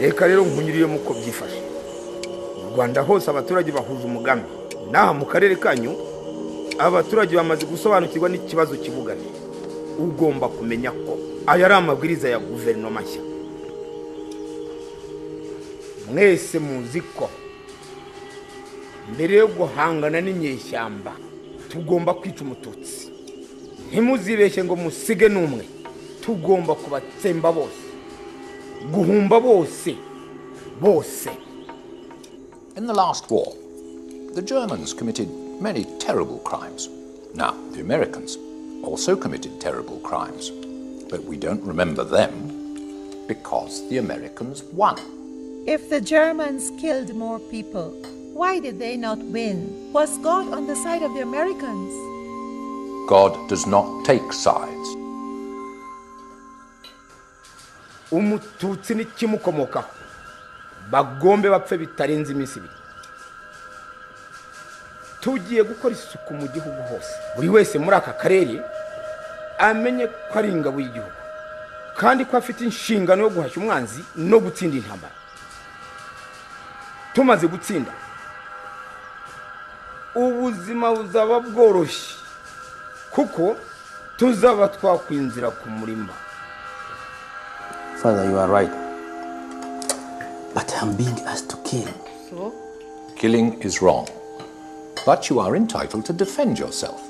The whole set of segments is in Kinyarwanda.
reka rero nkunyuriyemo uko byifashe. Mu Rwanda hose abaturage bahuje umugambi, naha mu karere kanyu abaturage bamaze gusobanukirwa n'ikibazo kivuganye. Ugomba kumenya ko aya ari amabwiriza ya guverinoma nshya. Mwese muzi ko mbere yo guhangana n'inyeshyamba tugomba kwica umututsi. Ntimuzibeshye ngo musige n'umwe. Tugomba kubatsemba bose, guhumba bose. In the last war, the Germans committed many terrible crimes. Now, the Americans also committed terrible crimes, but we don't remember them because the Americans won. If the Germans killed more people, why did they not win? Was God on the side of the Americans? God does not take sides. Umututsi n'ikimukomokaho bagombe bapfe bitarenze iminsi ibiri. Tugiye gukora isuku mu gihugu hose. Buri wese muri aka karere amenye ko ari ingabo y'igihugu kandi ko afite inshingano yo guhashya umwanzi no gutsinda intambara. Tumaze gutsinda, ubuzima buzaba bworoshye kuko tuzaba twakwinjira ku murima. Father, you are right. But I'm being asked to kill. So? Killing is wrong, but you are entitled to defend yourself.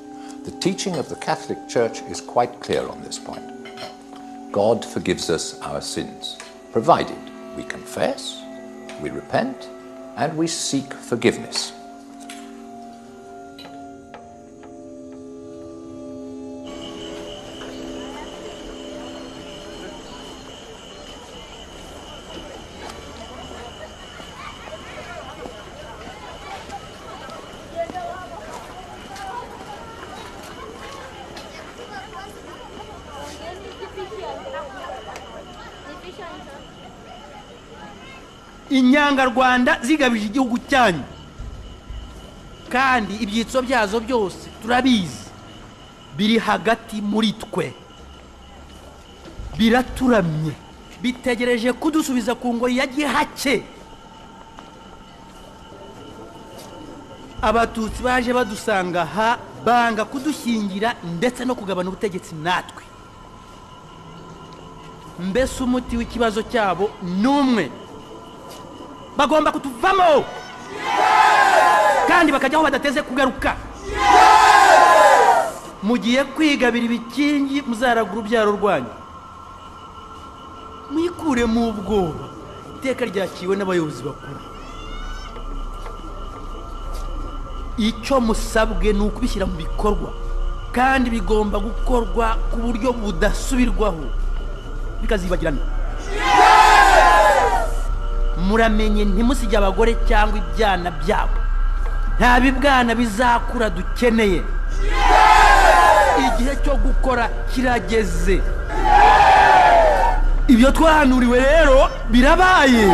The teaching of the Catholic Church is quite clear on this point. God forgives us our sins, provided we confess, we repent, and we seek forgiveness. Inyangarwanda zigabije igihugu cyanyu kandi ibyitso byazo byose turabizi biri hagati muri twe, biraturamye bitegereje kudusubiza ku ngo ya gihake. Abatutsi baje badusanga ha banga kudushyingira ndetse no kugabana ubutegetsi natwe. Mbese umuti w'ikibazo cyabo numwe, bagomba kutuvamo kandi bakajyaho badateze kugaruka. Mugiye kwigabira ibikingi muzaragura urubyaro rwanyu, mwikure mu bwoba. Iteka ryakiwe n'abayobozi bakuru. Icyo musabwe ni ukubishyira mu bikorwa kandi bigomba gukorwa ku buryo budasubirwaho bikazibagirana. Muramenye ntimusige abagore cyangwa ibyana byabo. Nta bibwana bizakura dukeneye. Igihe cyo gukora kirageze. Ibyo twahanuriwe rero birabaye.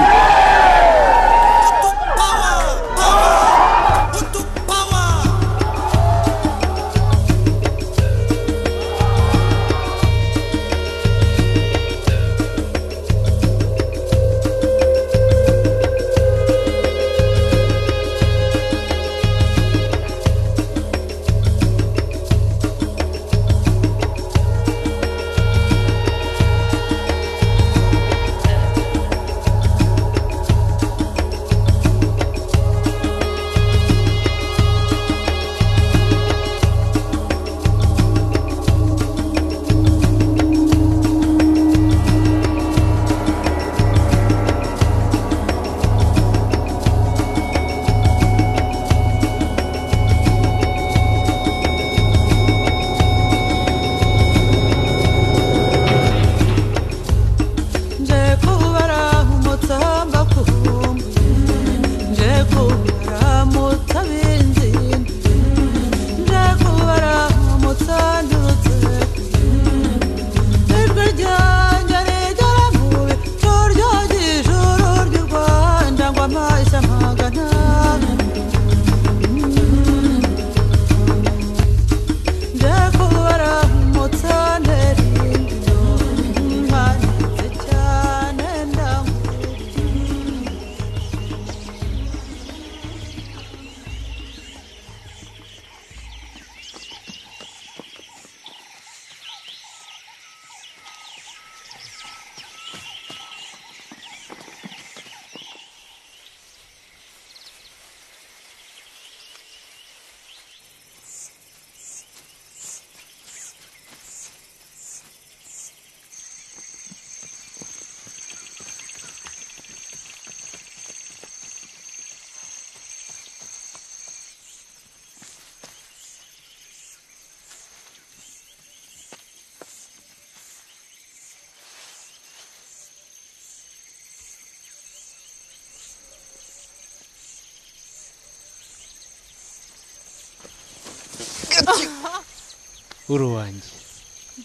uruwanjye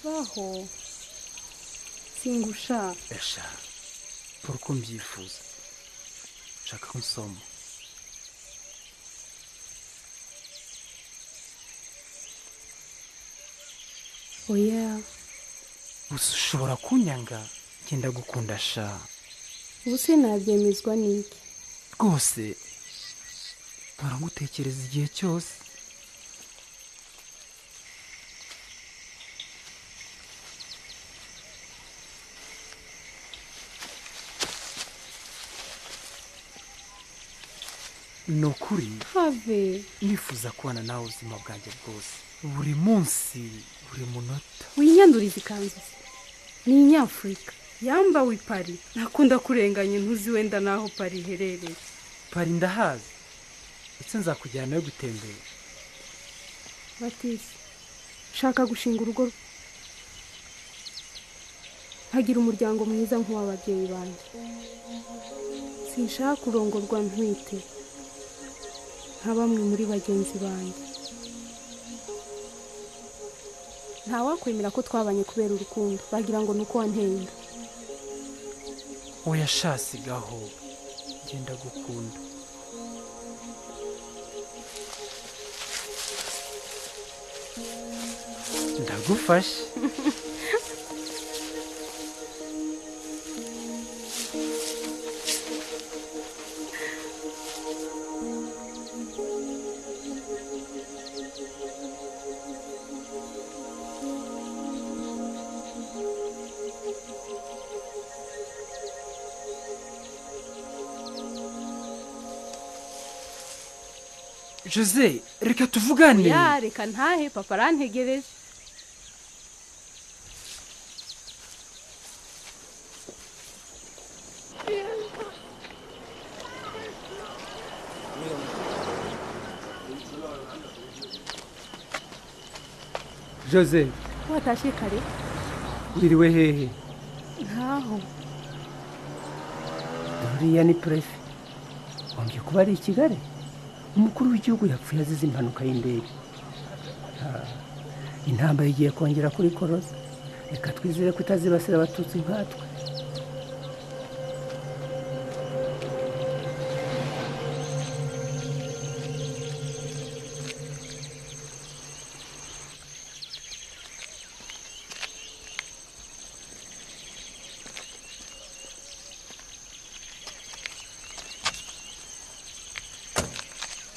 baho singusha esha uko mbyifuza nshaka ko nsoma oya gusa ushobora kunyanga ngenda gukunda sha ubu sinabyemezwa n'iki rwose mpora ngutekereza igihe cyose ni ukuri have nifuza kubana nawe ubuzima bwanjye bwose buri munsi buri munota winyanduriza ikanzu ni inyafurika yambawe i Paris nakunda kurenganya ntuzi wenda naho Paris iherereye Paris ndahazi ndetse nzakujyana yo gutembera batisi shaka gushinga urugo nkagira umuryango mwiza nk'uw'ababyeyi banjye sinshaka kurongorwa ntwite nka bamwe muri bagenzi banjye ntawakwemera ko twabanye kubera urukundo bagira ngo nuko wanteye inda oya shasigaho ngenda gukunda ndagufashe Jose, reka tuvugane. Ya, reka ntahe papa arantegereje. Jose, watashe kare? Wiriwe hehe? Ntaho. Uriya ni prefe. Wambye kuba ari i Kigali? Umukuru w'igihugu yapfuye azize impanuka y'indege. Intambara igiye kongera kuri koroza. Reka twizere ko itazibasira abatutsi nkatwe.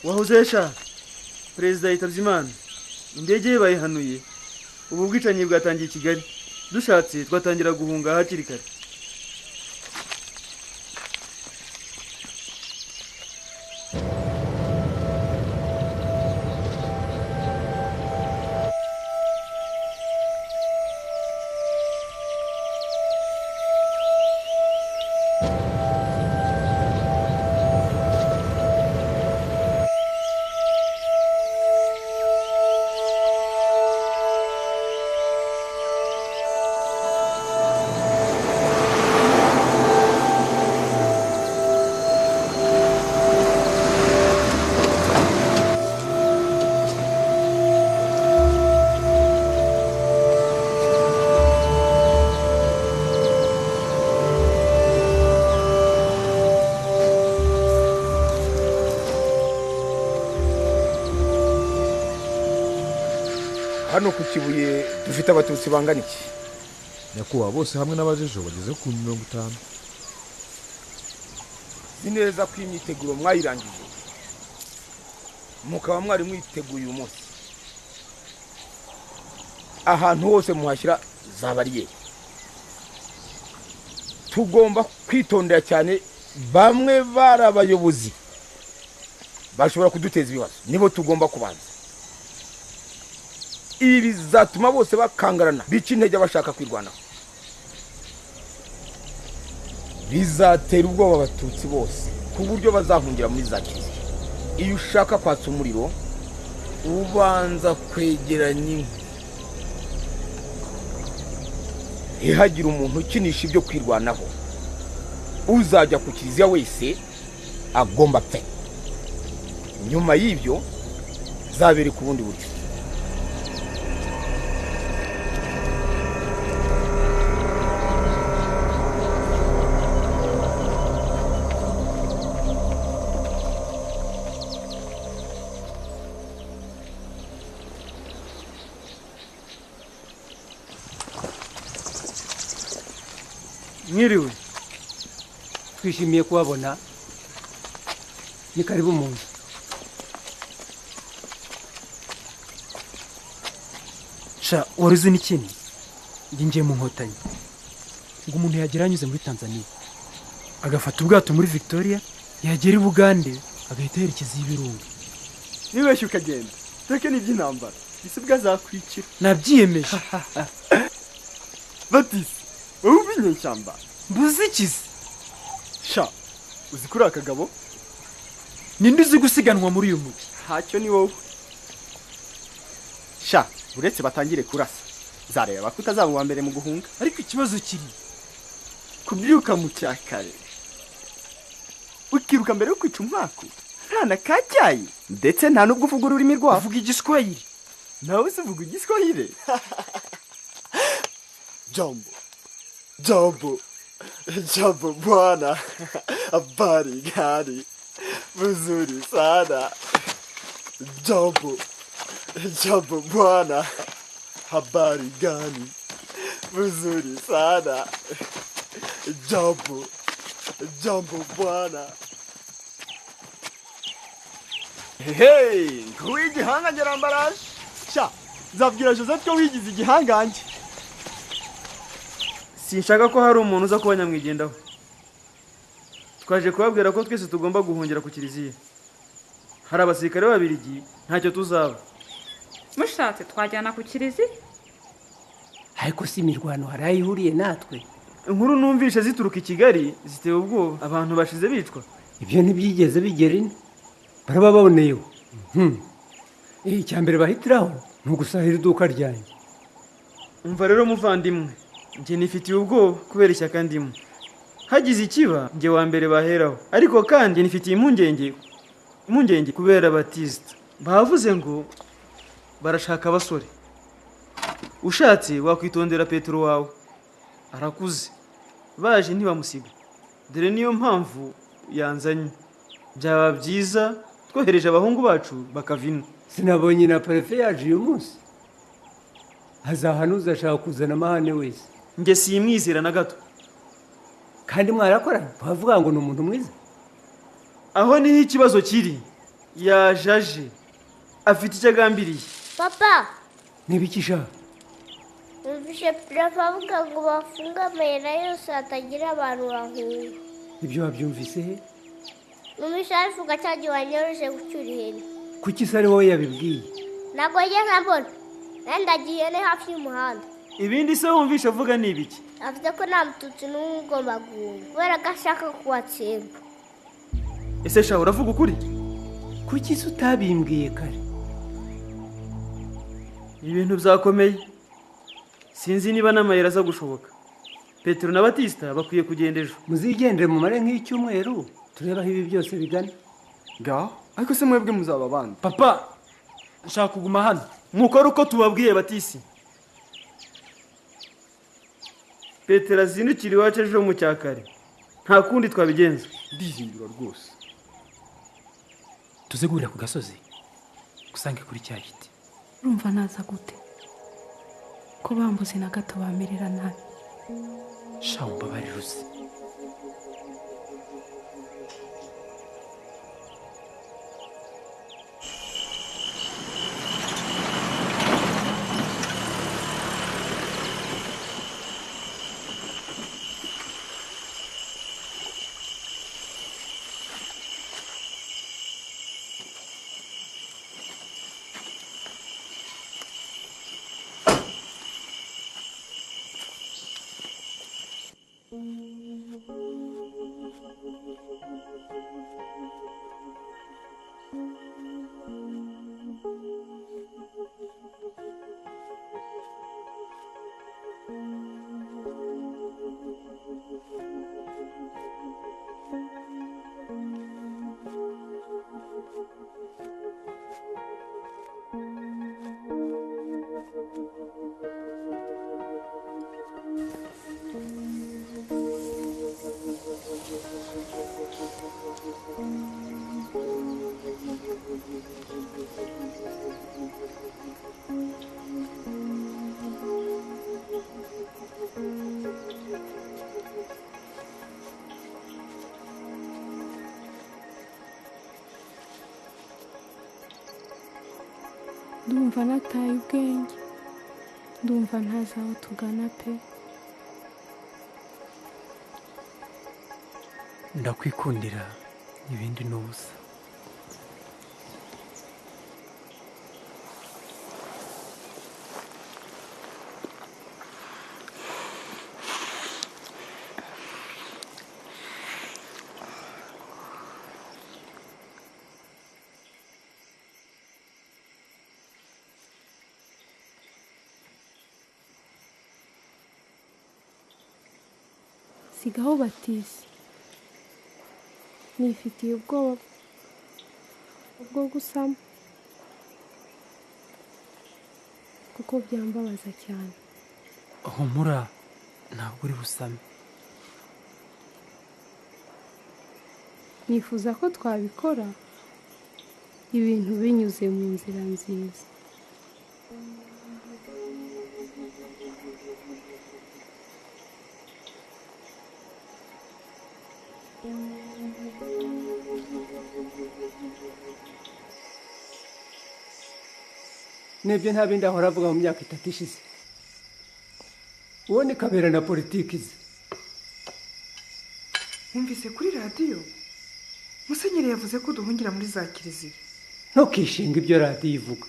wahuzesha perezida yitabye Imana indege ye bayihanuye ubu bwicanyi bwatangiye i Kigali dushatse twatangira guhunga hakiri kare hano ku Kibuye dufite abatutsi bangana iki? Nyakubahwa bose hamwe n'abajejo bageze ku 50. Sineza ko imyiteguro mwayirangije mukaba mwari mwiteguye uyu munsi ahantu hose muhashyira za bariyeri. Tugomba kwitondera cyane, bamwe bari abayobozi bashobora kuduteza ibibazo, nibo tugomba kubanza. Ibi bizatuma bose bakangarana bica intege bashaka kwirwanaho, bizatera ubwoba abatutsi bose ku buryo bazahungira muri za kiliziya. Iyo ushaka kwatsa umuriro ubanza kwegeranya inkwi, ntihagira umuntu ukinisha ibyo kwirwanaho. Uzajya ku kiliziya wese agomba pe. Nyuma y'ibyo zabere ku bundi buryo. mwiriwe. twishimiye kubabona, ni karibu mu nzu. Sha wari uzi n'ikindi ngiye mu nkotanyi ngo umuntu yagera anyuze muri Tanzania agafata ubwato muri Victoria yagera i Bugande agahita yerekeza y'ibirunga. Nibeshye ukagenda teke n'iby'intambara bisibwa zakwicira. Nabyiyemeje. Batisi wowe ubinyeshyamba Mbuzikize. sha uzi kuri akagabo Ninde uzi gusiganwa muri uyu mujyi? hacyo ni wowe. Sha uretse batangire kurasa zareba kutazaba uwa mbere mu guhunga. Ariko ikibazo kiri kubyuka mu cyakare ukiruka mbere yo kwica umwaka nta na kacyayi ndetse nta nubwo uvuga ururimi rwabo. uvuga igiswahili. Nawe se uvuga igiswahili? Jambo, jambo, jambo bwana, habari gani? Mzuri sana. Jambo, jambo bwana, habari gani? Mzuri sana. Jambo, jambo bwana. Hey, kuwigihanga ngerambaraje. Sha, zabwira Joseph ko wigize igihangange. Sinshaka ko hari umuntu uza kuba nyamwigendaho. Twaje kubabwira ko twese tugomba guhungira ku kiliziya. Hari abasirikare b'Ababiligi ntacyo tuzaba. mushatse twajyana ku kiliziya. Ariko si imirwano harayihuriye natwe. Inkuru numvishe zituruka i Kigali zitewe ubwoba abantu bashize bicwa. Ibyo ntibyigeze bigera ino. Baraba baboneyeho. Icyambere bahitiraho ni ugusahira iduka ryanjye. Umva rero muvandimwe, njye nifitiye ubwoba kubera ishyaka ndimo. Hagize ikiba njye wa mbere baheraho, ariko kandi nifitiye impungenge kubera Batista. Bavuze ngo barashaka abasore. Ushatse wakwitondera Petero wawe, arakuze. Baje ntibamusiga. Dore niyo mpamvu yanzanye. Byaba byiza twohereje abahungu bacu bakavina. Sinabonye na prefe yaje uyu munsi. Hazahanuza ashaka kuzana amahane wese. Njye simwizera na gato. Kandi mwarakoranye bavuga ngo ni umuntu mwiza. Aho niho ikibazo kiri. Yajaje afite icyo agambiriye. Papa, Nibikisha. numvise prefe avuga ngo bafunge amayira yose hatagira abantu bahunga. Ibyo wabyumvise he? Numvise avuga cyangwa wanyoroshe gucyura ihene. Kuki se ari wowe yabibwiye? Ntabwo njye nkabona. Nandagiye ihene hafi y'umuhanda. Ibindi se wumvishe avuga ni ibiki? Avuze ko nta mututsi n'umwe ugomba guhunga kubera ko ashaka kuwatsemba. Ese sha uravuga ukuri? Kuki se utabimbwiye kare? Ibintu byakomeye. Sinzi niba n'amayira aza gushoboka. Petero na Batista bakwiye kugenda ejo. Muzigendere mu mare nk'icyumweru tureba aho ibi byose bigana. Ngaho ariko se mwebwe muzaba abandi. Papa, nshaka kuguma hano. Mukora uko tubabwiye Batisi. Petero azindukira iwacu ejo mu cyakare. Nta kundi twabigenza. Ndihindura rwose. Tuzegurira ku gasozi gusange kuri cya giti. Urumva naza gute? Ko bambuze na gato bamerera nabi. Sha umbabarira uzi. ndumva nataye ubwenge, ndumva ntazi aho tugana pe. ndakwikundira ibindi n'ubusa. Sigaho Batisi, nifitiye ubwoba bwo gusama kuko byambabaza cyane. Humura, ntabwo uri busame. Nifuza ko twabikora ibintu binyuze mu nzira nziza. Nebye nta bindi ahora avuga mu myaka 3 ishize. Uwo ni Kabera na politiki ze. Mwumvise kuri radiyo Musenyeri yavuze ko duhungira muri za kiliziya. Ntukishinga ibyo radiyo ivuga.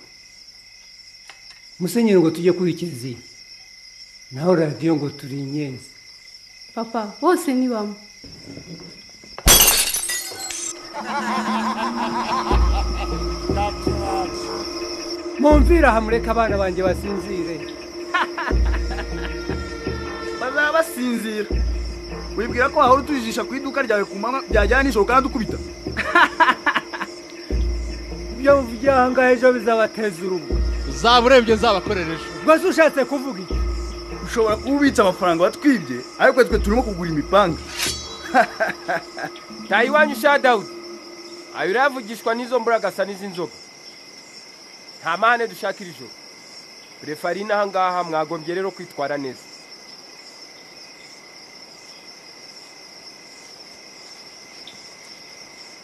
Musenyeri ngo tujye kuri kiliziya, naho radiyo ngo turi inyenzi. Papa, bose ni bamwe. Mumvira hamureka abana banjye basinzire. Bazaba basinzira. Wibwira ko wahora utujijisha ku iduka ryawe ku manywa byajyana nijoro kandi ukubita. Ibyo byanga ejo bizabateza urugo. Uzaba urebye nzabakorereje. Rwose ushatse kuvuga iki? Ushobora kubitsa amafaranga batwibye ariko twe turimo kugura imipanga. Tayiwanyu sha Daudi. Ayo ravugishwa n'izo mburagasa n'izinzoga. Nta mane dushakira ijoro. Refarina hangaha mwagombye rero kwitwara neza.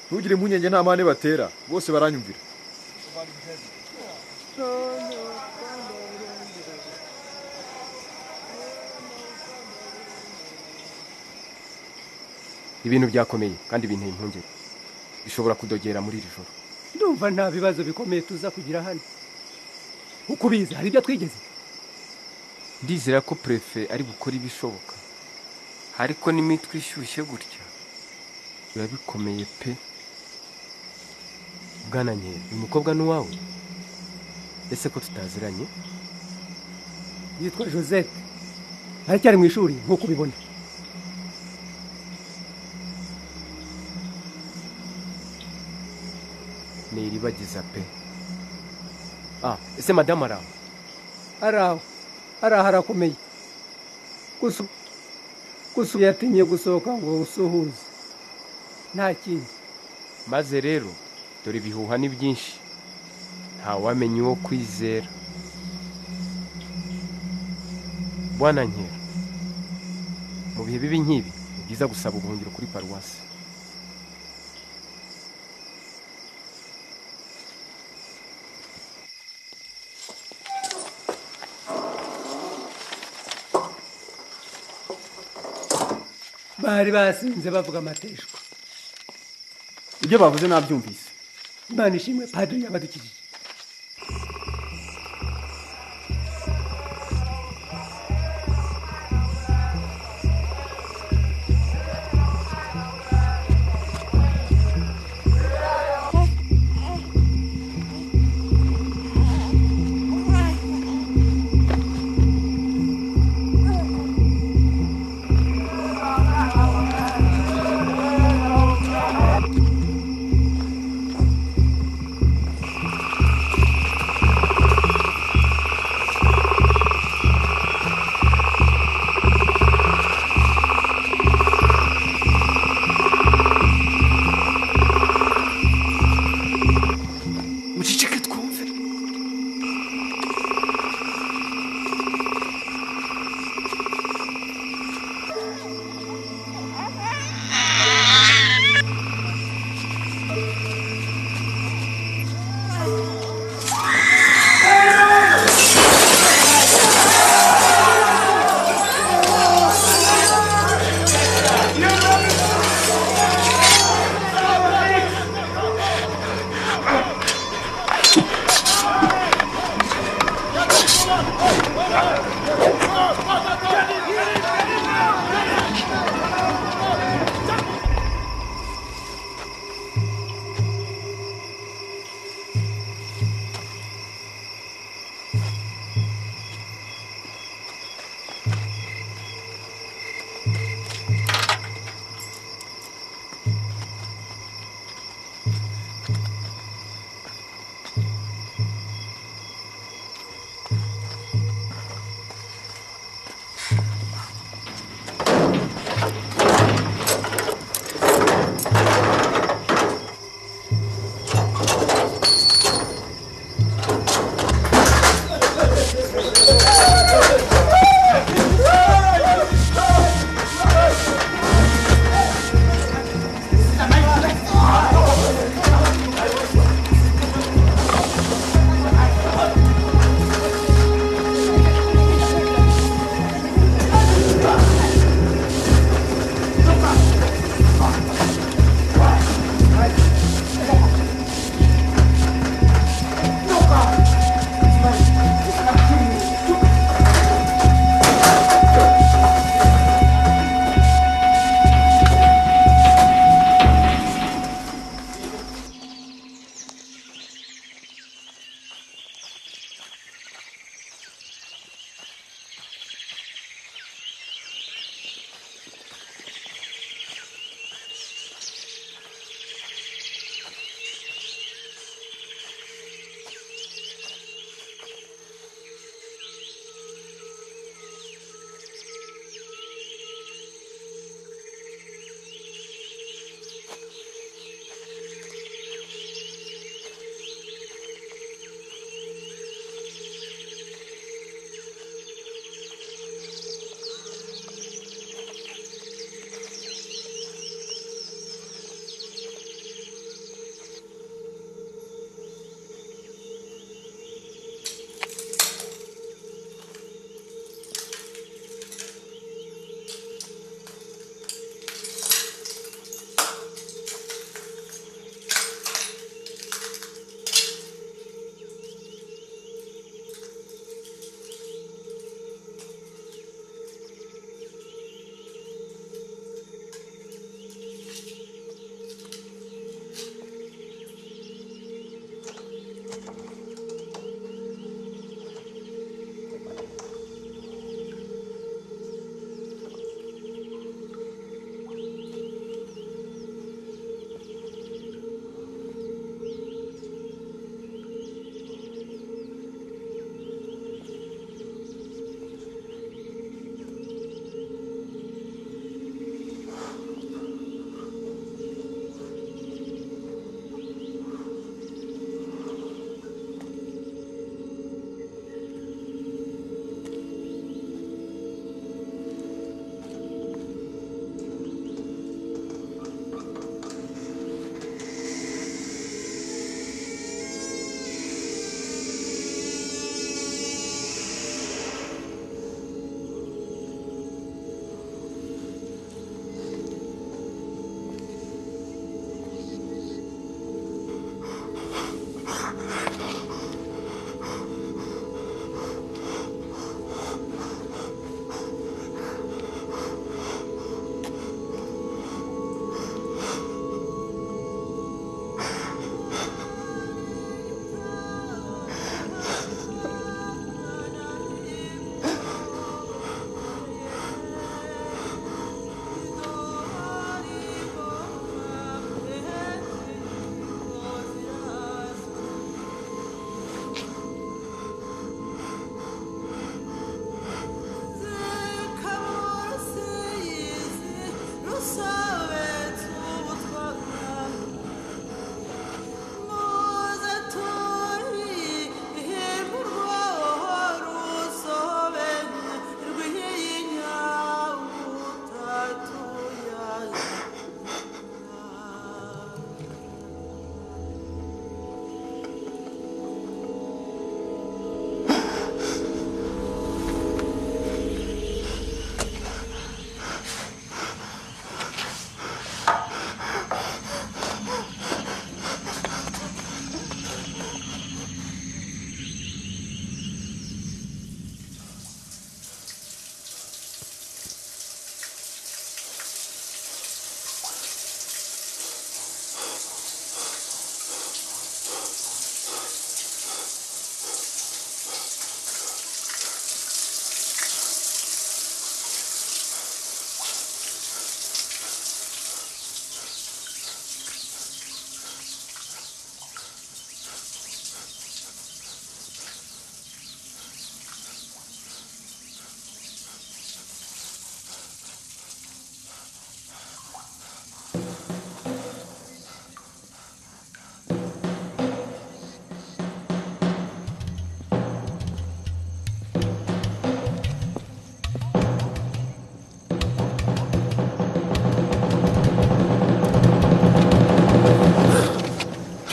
Ntugire impungenge nta mane batera, bose baranyumvira. Ibintu byakomeye kandi binteye impungenge. Bishobora kudogera muri iri joro. Ndumva nta bibazo bikomeye tuza kugira hano. Uko biza hari ibyo twigeze. Ndizera ko prefe ari gukora ibishoboka. Ariko n'imitwe ishyushye gutya. Biba bikomeye pe. Bwana Nkera, uyu mukobwa n'uwawe? Ese ko tutaziranye? Yitwa Josette. Aracyari mu ishuri nk'uko ubibona. Ni iribagiza pe. Ese madame araho? Araho harakomeye. Gusa yatinye gusohoka ngo usuhuze. Nta kindi. Maze rero dore ibihuha ni byinshi. Nta wamenye uwo kwizera. Bwana Nkera, mu bihe bibi nk'ibi ni byiza gusaba ubuhungiro kuri paruwasi. Bari basinze bavuga amateshwa. Ibyo bavuze nabyumvise. Imana ishimwe padiri yabadukijije.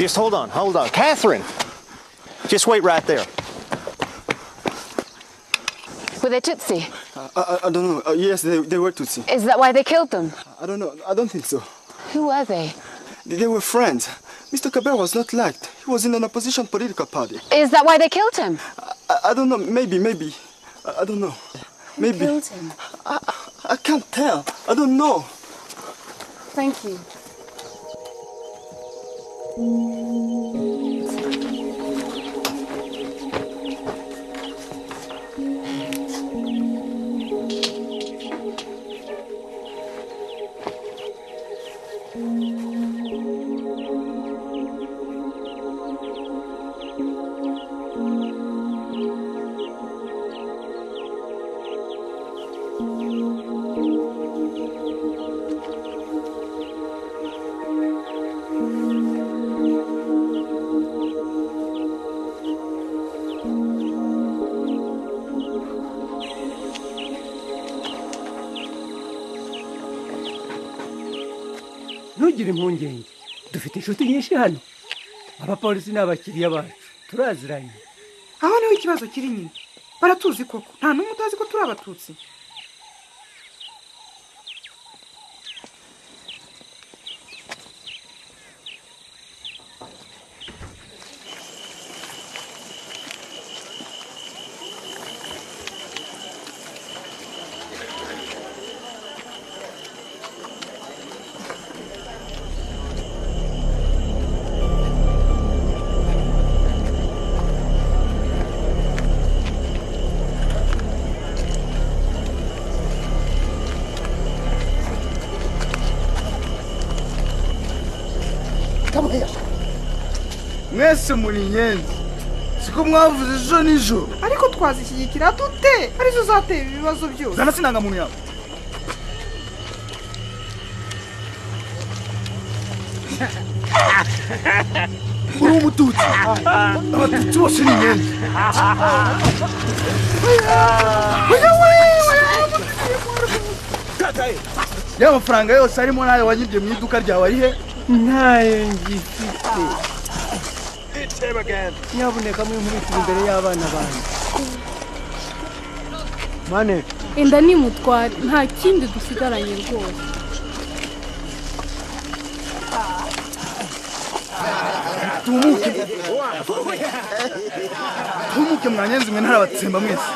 Just hold on. Catherine, just wait right there. Were they Tutsi? I don't know. Yes, they were Tutsi. Is that why they killed them? I don't know. I don't think so. Who were they? They were friends. Mr. Kabir was not liked. He was in an opposition political party. Is that why they killed him? I don't know. Maybe. I don't know. Maybe. Who killed him? I can't tell. I don't know. Thank you. ntugire impungenge dufite inshuti nyinshi hano abapolisi n'abakiriya bacu turaziranye aho niho ikibazo kiri nyine baratuzi koko nta n'umwe utazi ko turi abatutsi mwese muri inyenzi siko mwavuze ejo nijoro ariko twazishyigikira dute arizo zateye ibibazo byose zana sinanga muntu yawe uri umututsi abatutsi bose ni inyenzi ya mafaranga yose arimo nayo wanyibye mu iduka ryawe ari he ntayo ngifite nyabuneka mwinkubitira imbere y'abana banjye mane inda nimutware nta kindi dusigaranye rwose tumuke mwanyenzi mwe ntarabatsemba mwese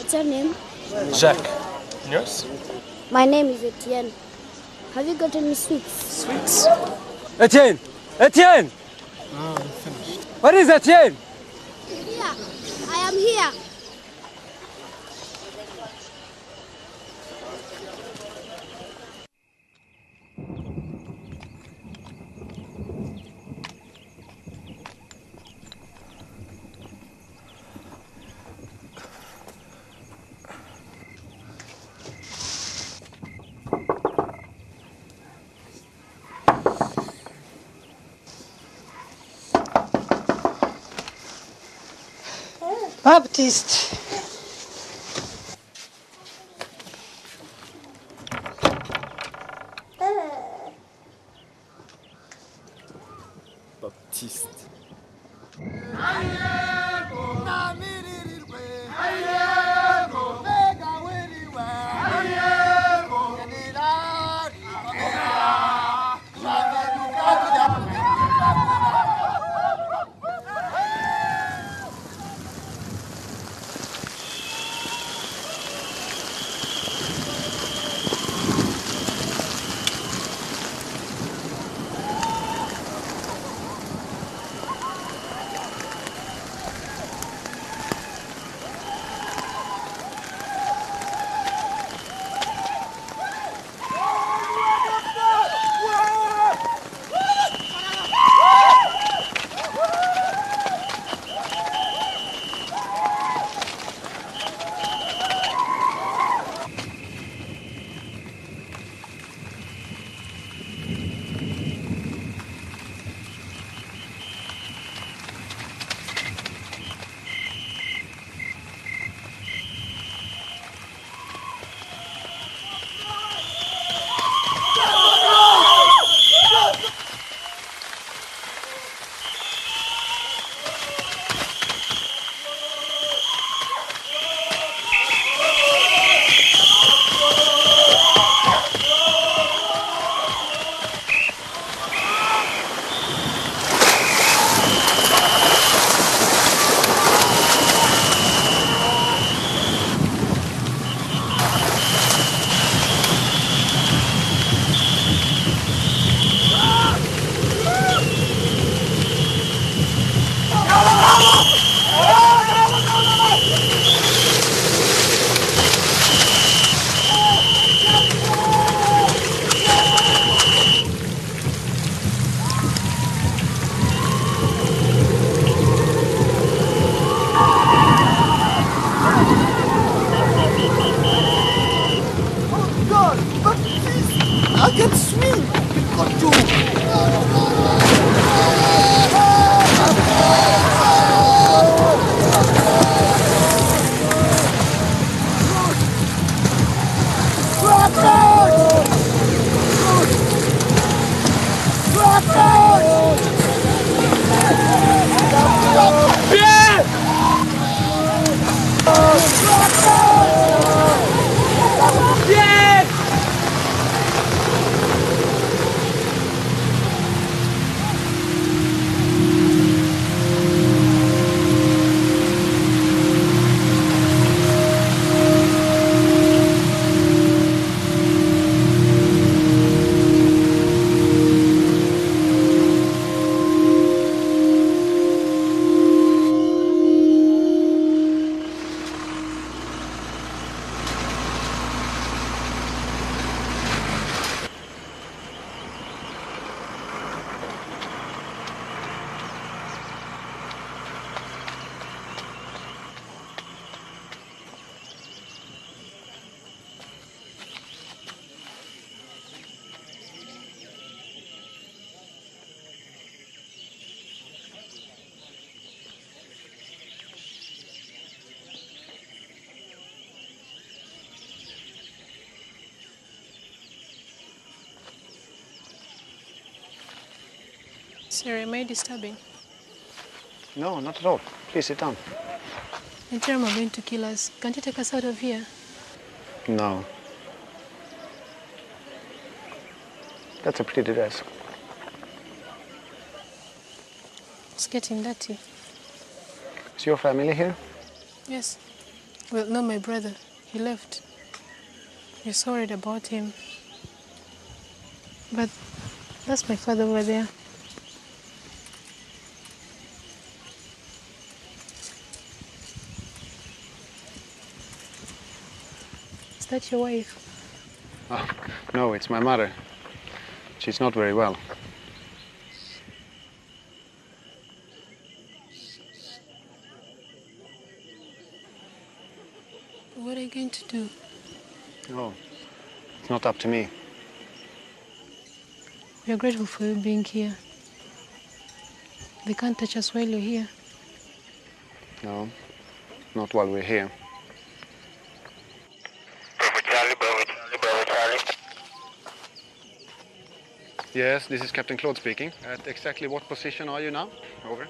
What's your name? Jacques. And yours? My name is Etienne. Have you got any sweets? Sweets? Etienne! Etienne! Oh, I'm finished. What is Etienne? Here. I am here. Baptiste. Baptiste. Sorry, am I disturbing? No, not at all. Please sit down. The German are going to kill us. Can't you take us out of here? No. That's a pretty dress. It's getting dirty. Is your family here? Yes. Well, no, my brother. He left. We're so worried about him. But that's my father over there. Is that your wife? Oh, no, it's my mother. She's not very well. What are you going to do? Oh, it's not up to me. We are grateful for you being here. They can't touch us while you're here. No, not while we're here. Yes, this is Captain Claude speaking. At exactly what position are you now? Over.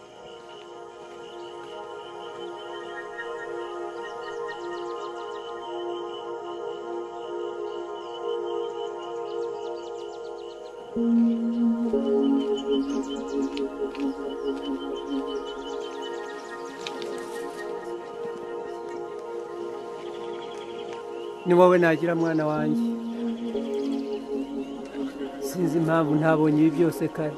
ni wowe nagira mwana wanjye sinzi impamvu ntabonye ibi byose kare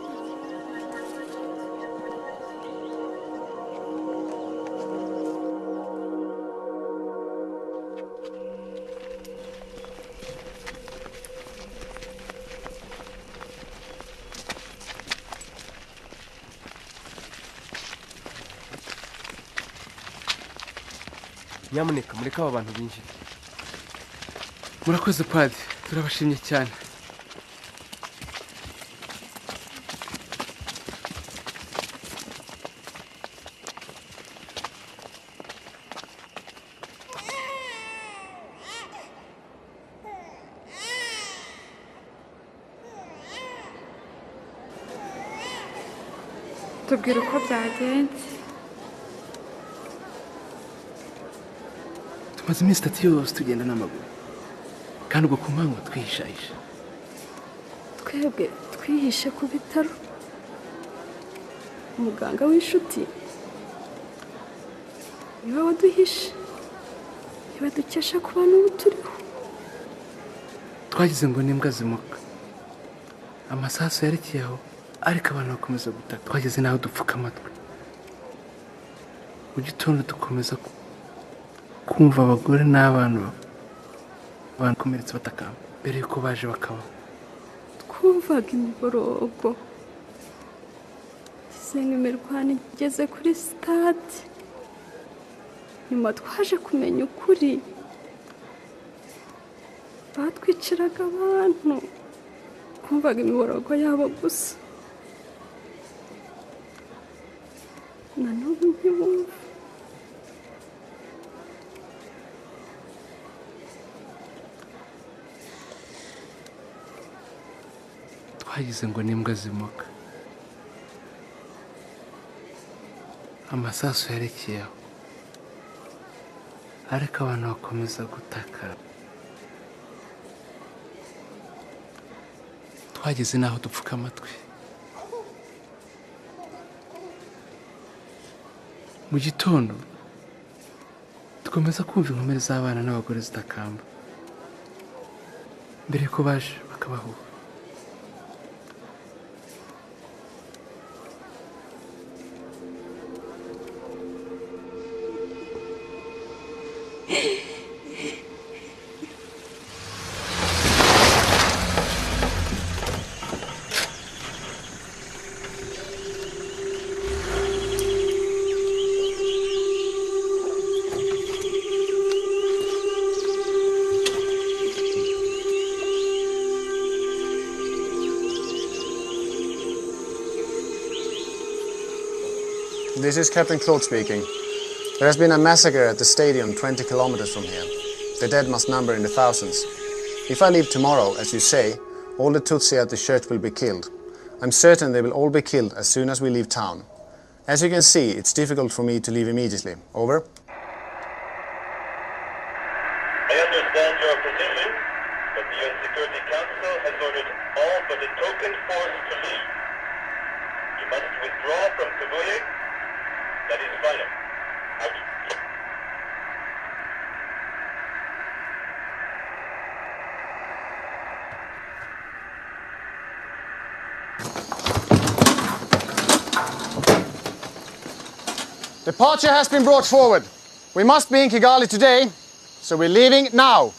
nyamuneka mureke aba bantu binjire. Murakoze padi, turabashimye cyane. tubwire uko byagenze. Tumaze iminsi 3 yose tugenda n'amaguru kandi ubwo ku manywa twihishahisha. Twebwe twihishe ku bitaro, umuganga w'inshuti niwe waduhishe, niwe dukesha kuba n'ubu turiho. Twagize ngo n'imbwa zimuka, amasasu yarekeye aho ariko abantu bakomeza gutaka. Twageze naho dupfuka amatwi, mu gitondo dukomeza kumva abagore n'abana bakomeretse batakamba mbere yuko baje bakabaho. Twumvaga imiborogo, gisenga imirwano igeze kuri stade. Nyuma twaje kumenya ukuri, batwiciraga abantu, twumvaga imiborogo yabo gusa. Na n'ubu ntibumva. Twagize ngo n'imbwa zimuka, amasasu yarekeye aho ariko abantu bakomeza gutaka. Twageze naho dupfuka amatwi, mu gitondo dukomeza kumva inkomere z'abana n'abagore zitakamba mbere yuko baje bakabaho. This is Captain Claude speaking. There has been a massacre at the stadium 20 kilometers from here. The dead must number in the thousands. If I leave tomorrow, as you say, all the Tutsi at the church will be killed. I'm certain they will all be killed as soon as we leave town. As you can see, it's difficult for me to leave immediately. Over. I understand your position, but the UN Security Council has ordered all but the token force to leave. You must withdraw from TWIBUKE. That is final. Out. Departure has been brought forward. We must be in Kigali today, so we're leaving now.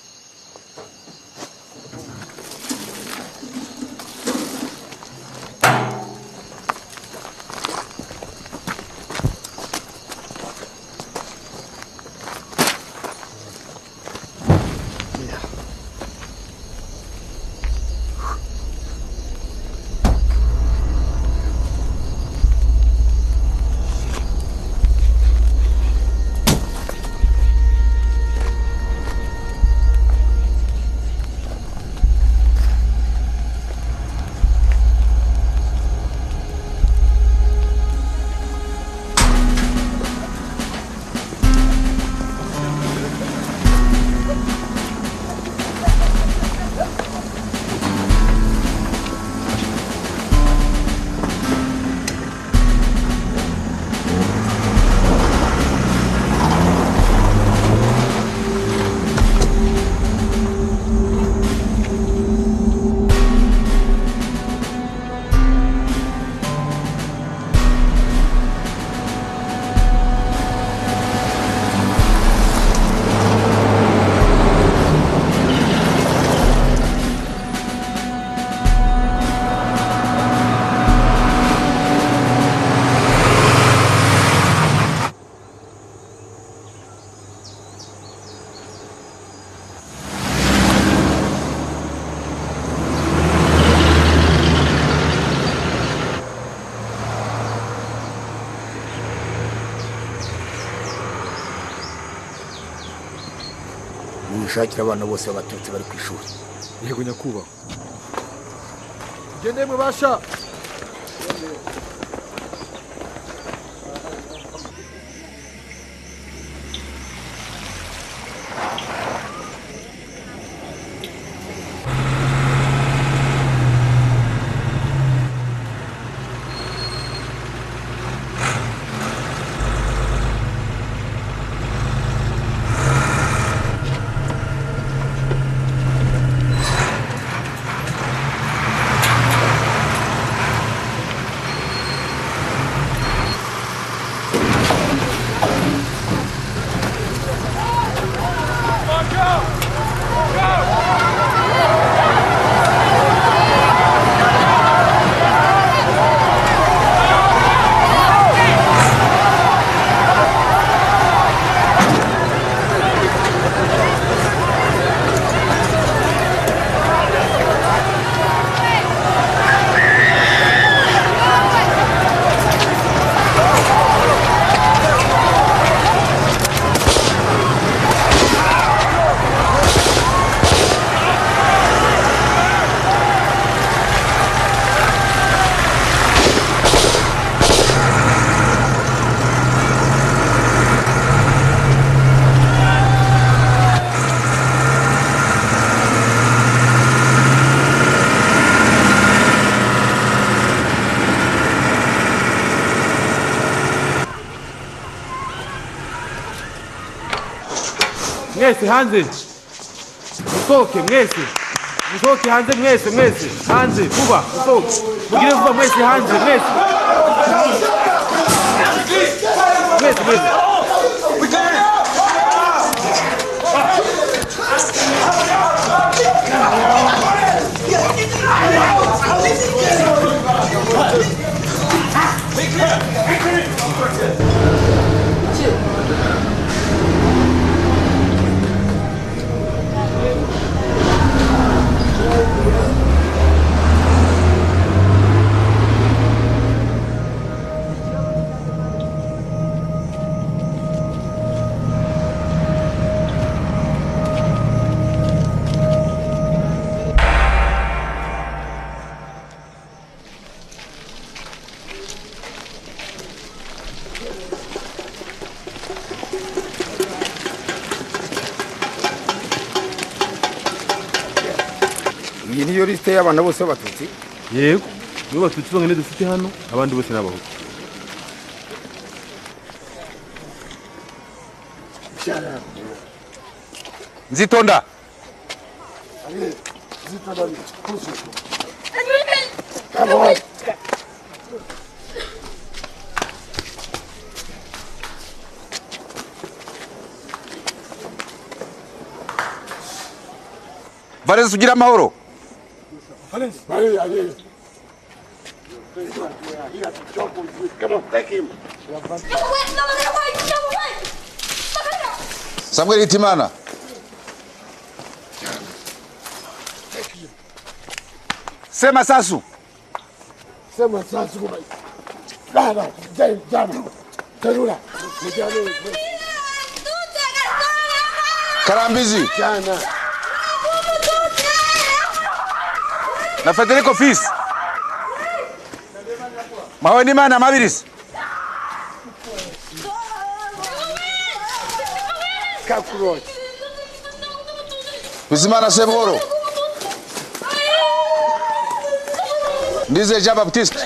mushakira abana bose b'abatutsi bari ku ishuri. Yego nyakubahwa. Gende mubasha. Mwese hanze. Musohoke mwese. Musohoke hanze mwese hanze vuba musohoke. Mugire vuba mwese hanze mwese. Mwese. Iyi niyo liste y'abana bose b'abatutsi? Yego, nibo batutsi bangene dufite hano, abandi bose n'abahutu. Nzitonda. Valens ugira amahoro. Samuel Itimana. Sema Sasu. Karambizi. Na Federico Fils. Mahoni mana mabiris. Kakurot. Bizimana Seboro. Ndize Jean Baptiste.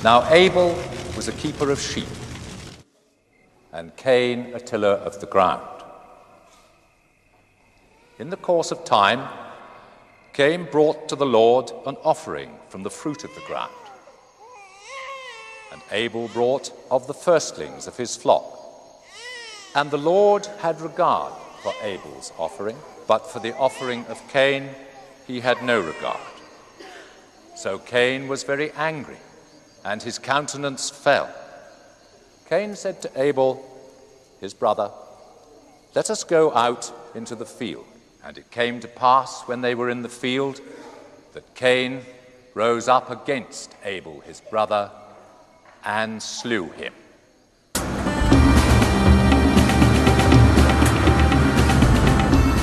Now Abel was a keeper of sheep, and Cain a tiller of the ground. In the course of time, Cain brought to the Lord an offering from the fruit of the ground, and Abel brought of the firstlings of his flock. And the Lord had regard for Abel's offering, but for the offering of Cain he had no regard. So Cain was very angry, and his countenance fell. Cain said to Abel, his brother, "Let us go out into the field." And it came to pass, when they were in the field, that Cain rose up against Abel his brother and slew him.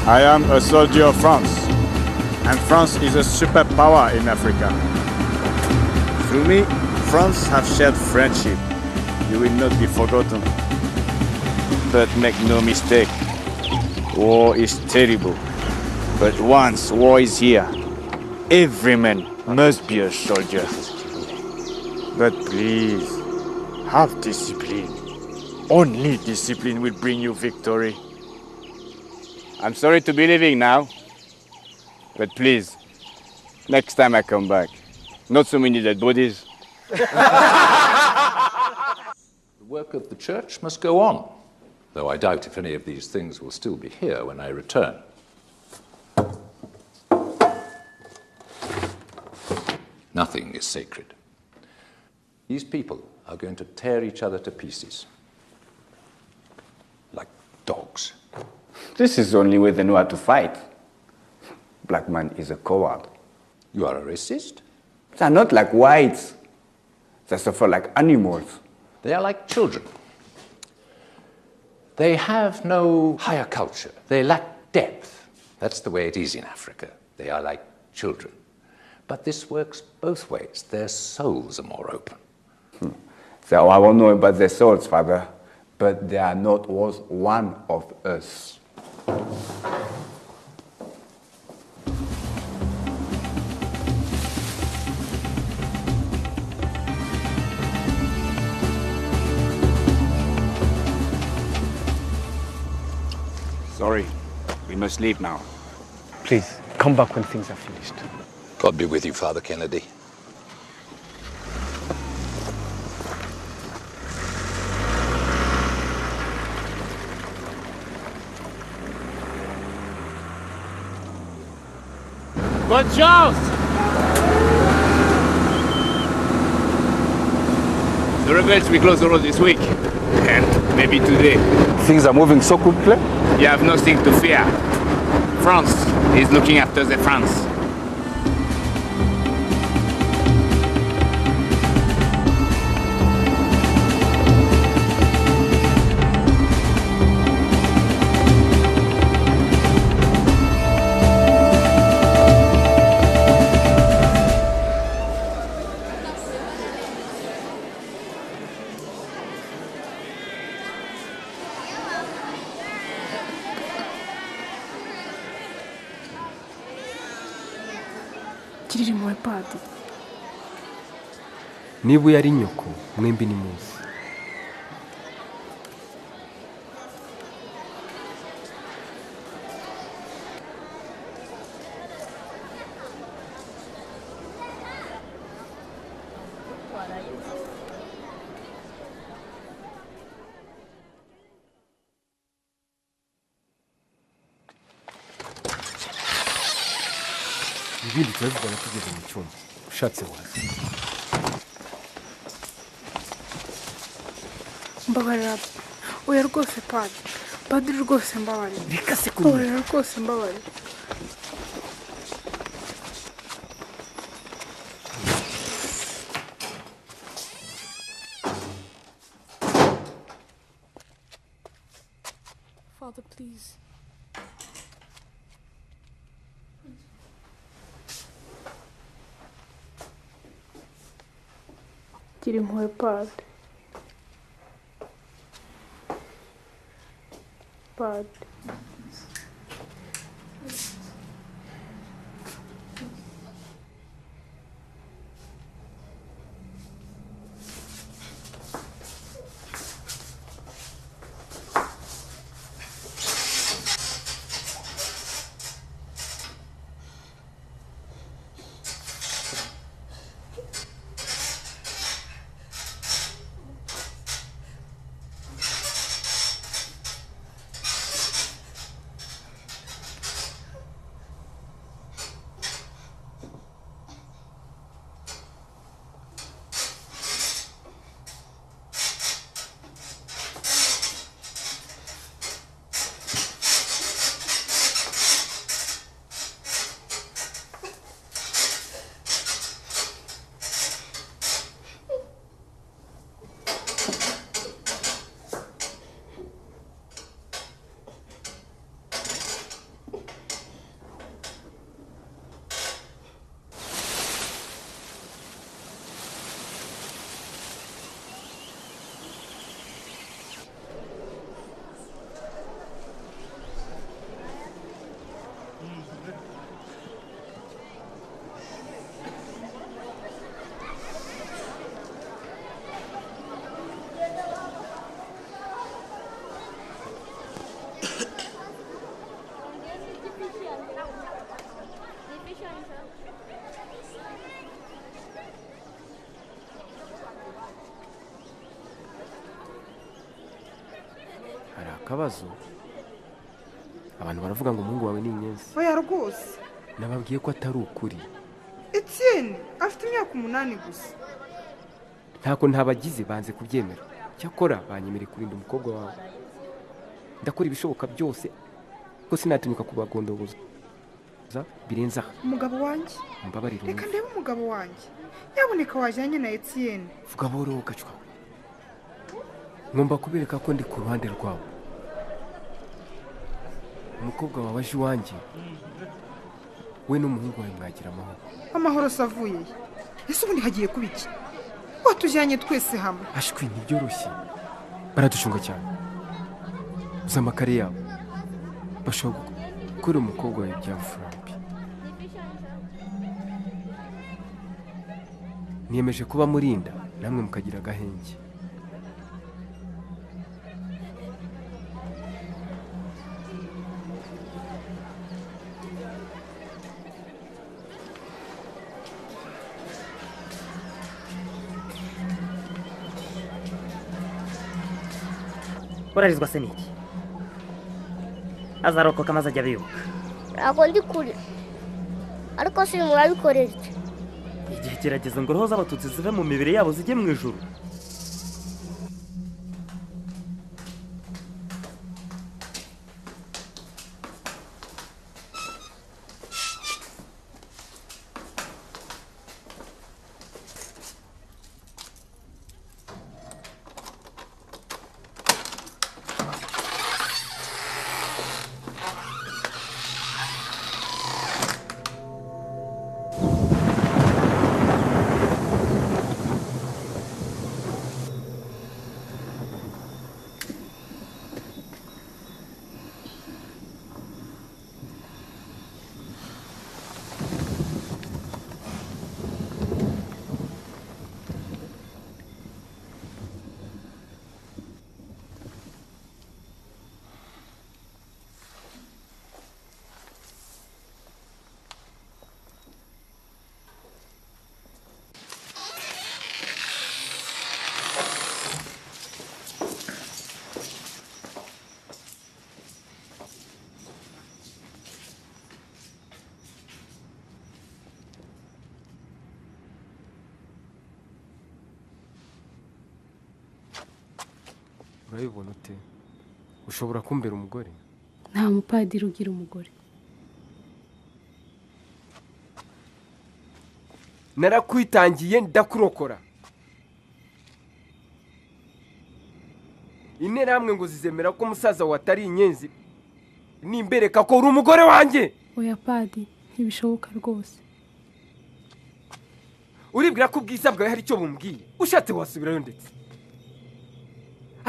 I am a soldier of France, and France is a superpower in Africa. Through me, France have shared friendship. You will not be forgotten. But make no mistake, war is terrible. But once war is here, every man must be a soldier. But please, have discipline. Only discipline will bring you victory. I'm sorry to be leaving now, but please, next time I come back, not so many dead bodies. The work of the church must go on, though I doubt if any of these things will still be here when I return. Nothing is sacred. These people are going to tear each other to pieces, like dogs. This is the only way they know how to fight. Black man is a coward. You are a racist? They're not like whites. They suffer like animals. They are like children. They have no higher culture. They lack depth. That's the way it is in Africa. They are like children. But this works both ways. Their souls are more open. So I won't know about their souls, Father, but they are not worth one of us. Sorry, we must leave now. Please, come back when things are finished. God be with you, Father Kennedy. Good chance! The rebels will close the road this week, and maybe today. Things are moving so quickly? You have nothing to fear. France is looking after the France. niba uyu ari nyoko mwembi ni muzi. ibindi turabivugana tugeze mu cyumba ushatse waza. Mbabarira. Oya rwose padiri rwose mbabarira. Bikase kumwe. Oya rwose mbabarira. Father, please. Gira impuhwe padiri. Padiri. Akabazo abantu baravuga ngo umuhungu wawe ni inyenzi. Oya rwose. Nababwiye ko atari ukuri. Etienne afite imyaka 8 gusa. Ntako ntabagize banze kubyemera. Cyakora banyemereye kurinda umukobwa wawe. Ndakora ibishoboka byose ko sinatinyuka kubagondoboza birenza. Umugabo wanjye. Mbabarira. Reka ndebe umugabo wanjye. Yaboneka wajyanye na Etienne. Vuga boro gacwa. Ngomba kubereka ko ndi ku ruhande rwawe. Umukobwa wawe aje iwanjye. We n'umuhungu wawe mwagira amahoro. Amahoro savuye. Ese ubundi hagiye kuba iki? Watujyanye twese hamwe. Ashwi ntibyoroshye. Baradushunga cyane. Uza amakare yabo. Bashobora gukora umukobwa wawe byamfurambi. Niyemeje kuba murinda namwe mukagira agahenge. Urarizwa se niki? Azarokoka maze ajya bibuka. Ntabwo ndi kure. Ariko si murabikorera iki? Igihe kirageze ngo roho z'abatutsi zive mu mibiri yabo zijye mu ijuru. urabibona ute ushobora kumbera umugore nta mupadiri ugira umugore narakwitangiye ndakurokora interahamwe ngo zizemera ko umusaza watari inyenzi nimbereka ko uri umugore wanjye oya padi ntibishoboka rwose uribwira ko ubwiza bwawe hari icyo bumbwiye ushatse wasubirayo ndetse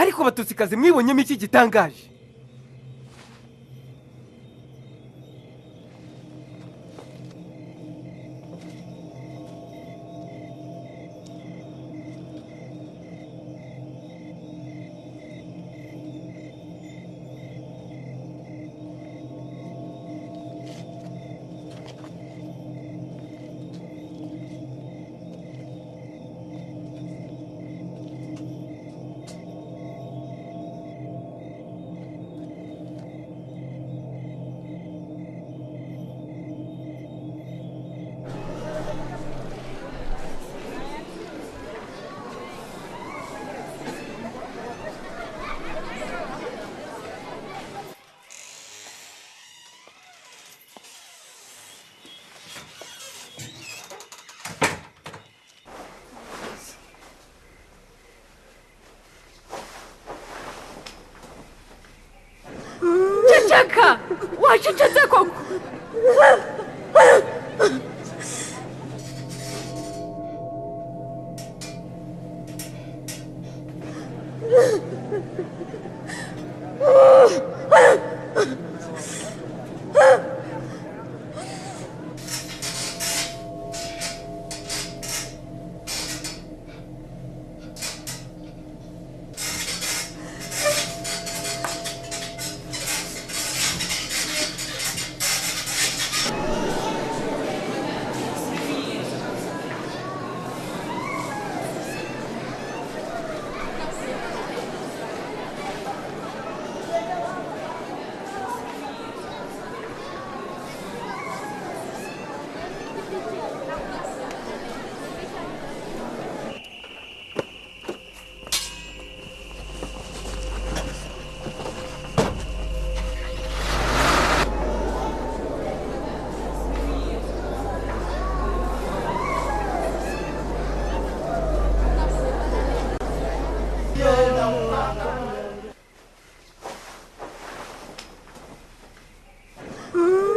ariko Abatutsikazi mwibonyemo iki gitangaje Ceceka! Wacecetse koko!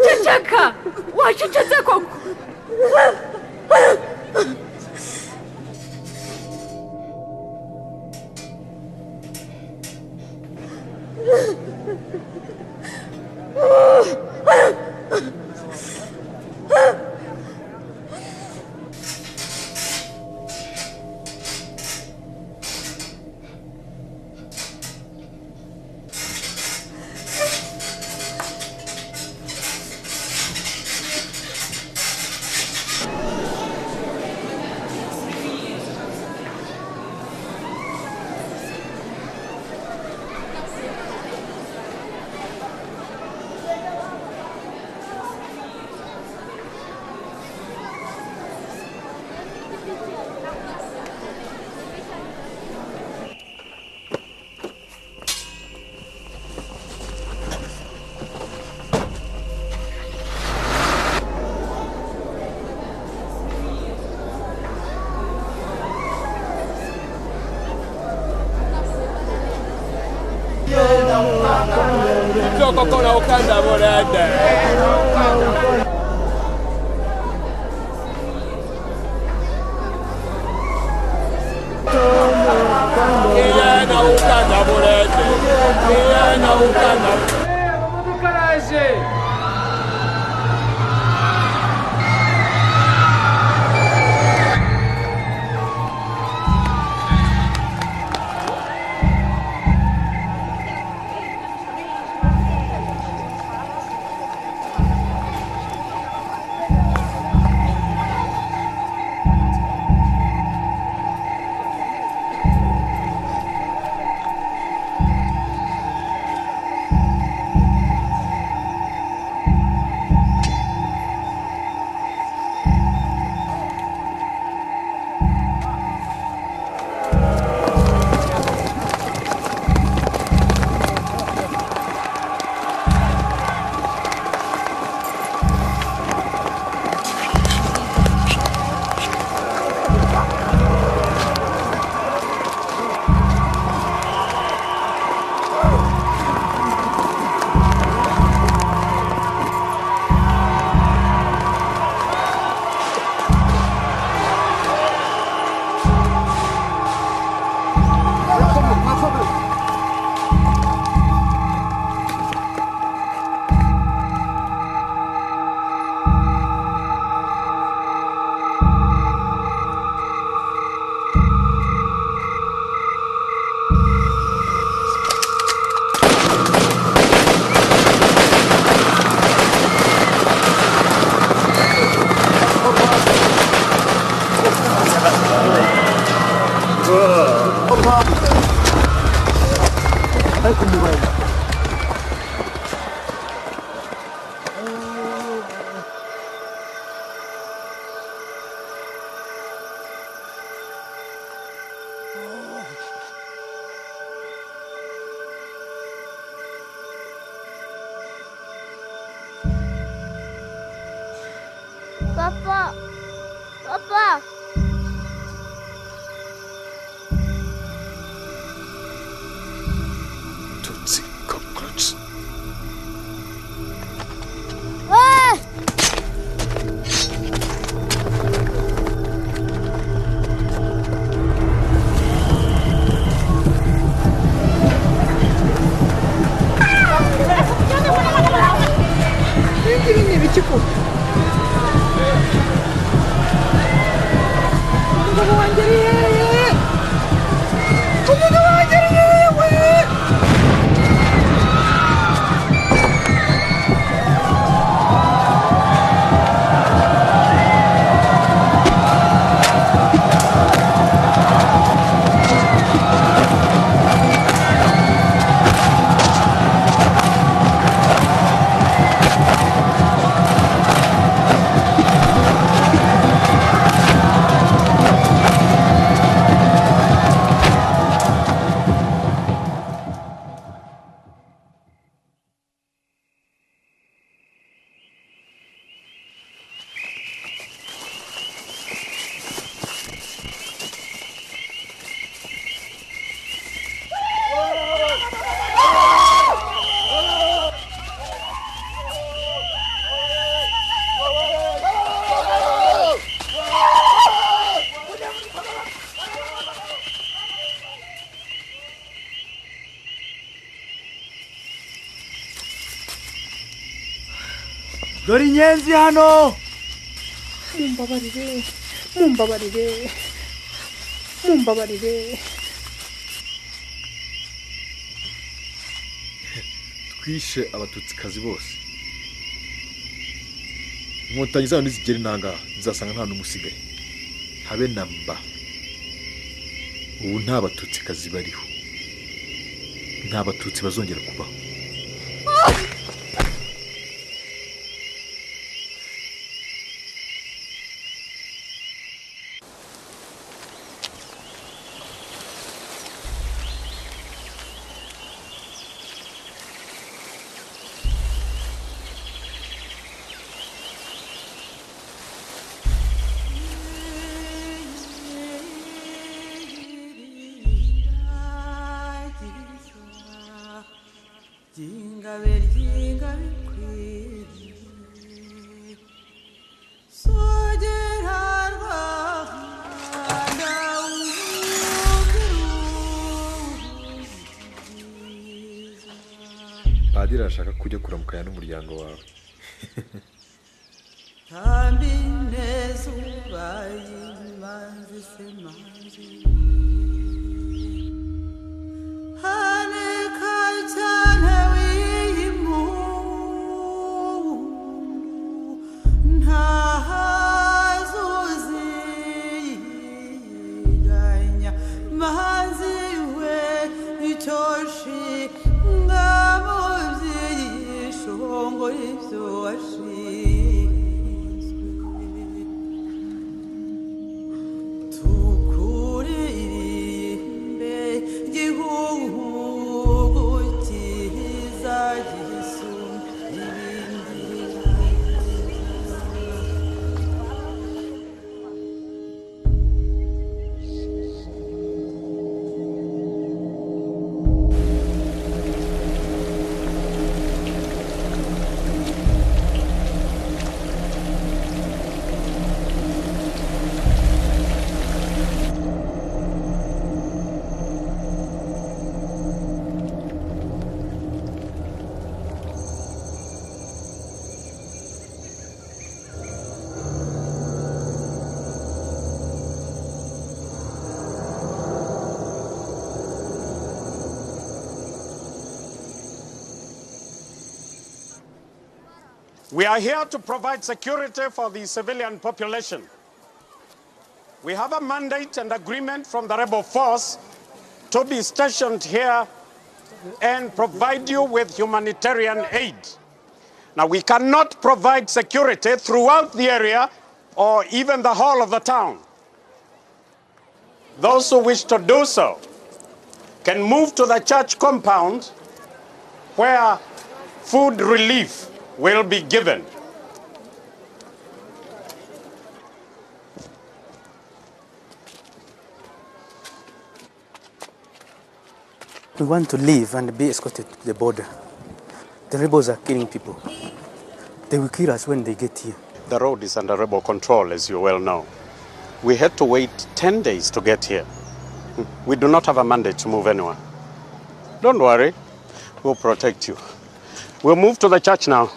Ceceka! Wacecetse koko! Koko ukanda burende Iyana ukanda burende Iyana ukanda Mudukaraje ariko mubaye Papa! Papa! Tutsi cockroach. Ah! Ini ibiki ko? Umugabo wanjye ari hehe? Umugabo wanjye ari hehe we? dore inyenzi hano. Mumbabarire, mumbabarire, mumbabarire. Twishe abatutsikazi bose. Inkotanyi zaho nizigera intanga nzasanga nta n'umusigaye. Habe namba. Ubu nta batutsikazi bariho. Nta batutsi bazongera kubaho. Padiri arashaka kujya kuramukanya n'umuryango wawe. We are here to provide security for the civilian population. We have a mandate and agreement from the rebel force to be stationed here and provide you with humanitarian aid. Now, we cannot provide security throughout the area or even the whole of the town. Those who wish to do so can move to the church compound where food relief will be given. We want to leave and be escorted to the border. The rebels are killing people. They will kill us when they get here. The road is under rebel control, as you well know. We had to wait 10 days to get here. We do not have a mandate to move anyone. Don't worry, we'll protect you. We'll move to the church now.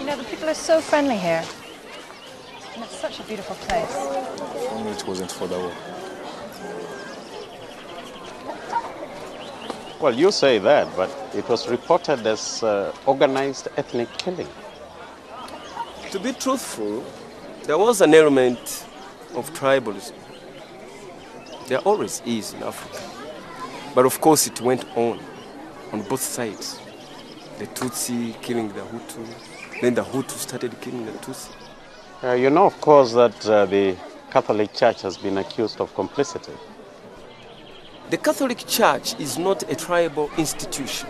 You know, the people are so friendly here. And it's such a beautiful place. Only it wasn't for the war. Well, you say that, but it was reported as organized ethnic killing. To be truthful, there was an element of tribalism. There always is in Africa. But of course it went on both sides. The Tutsi killing the Hutu, then the Hutu started killing the Tutsi. You know, of course, that the Catholic Church has been accused of complicity. The Catholic Church is not a tribal institution.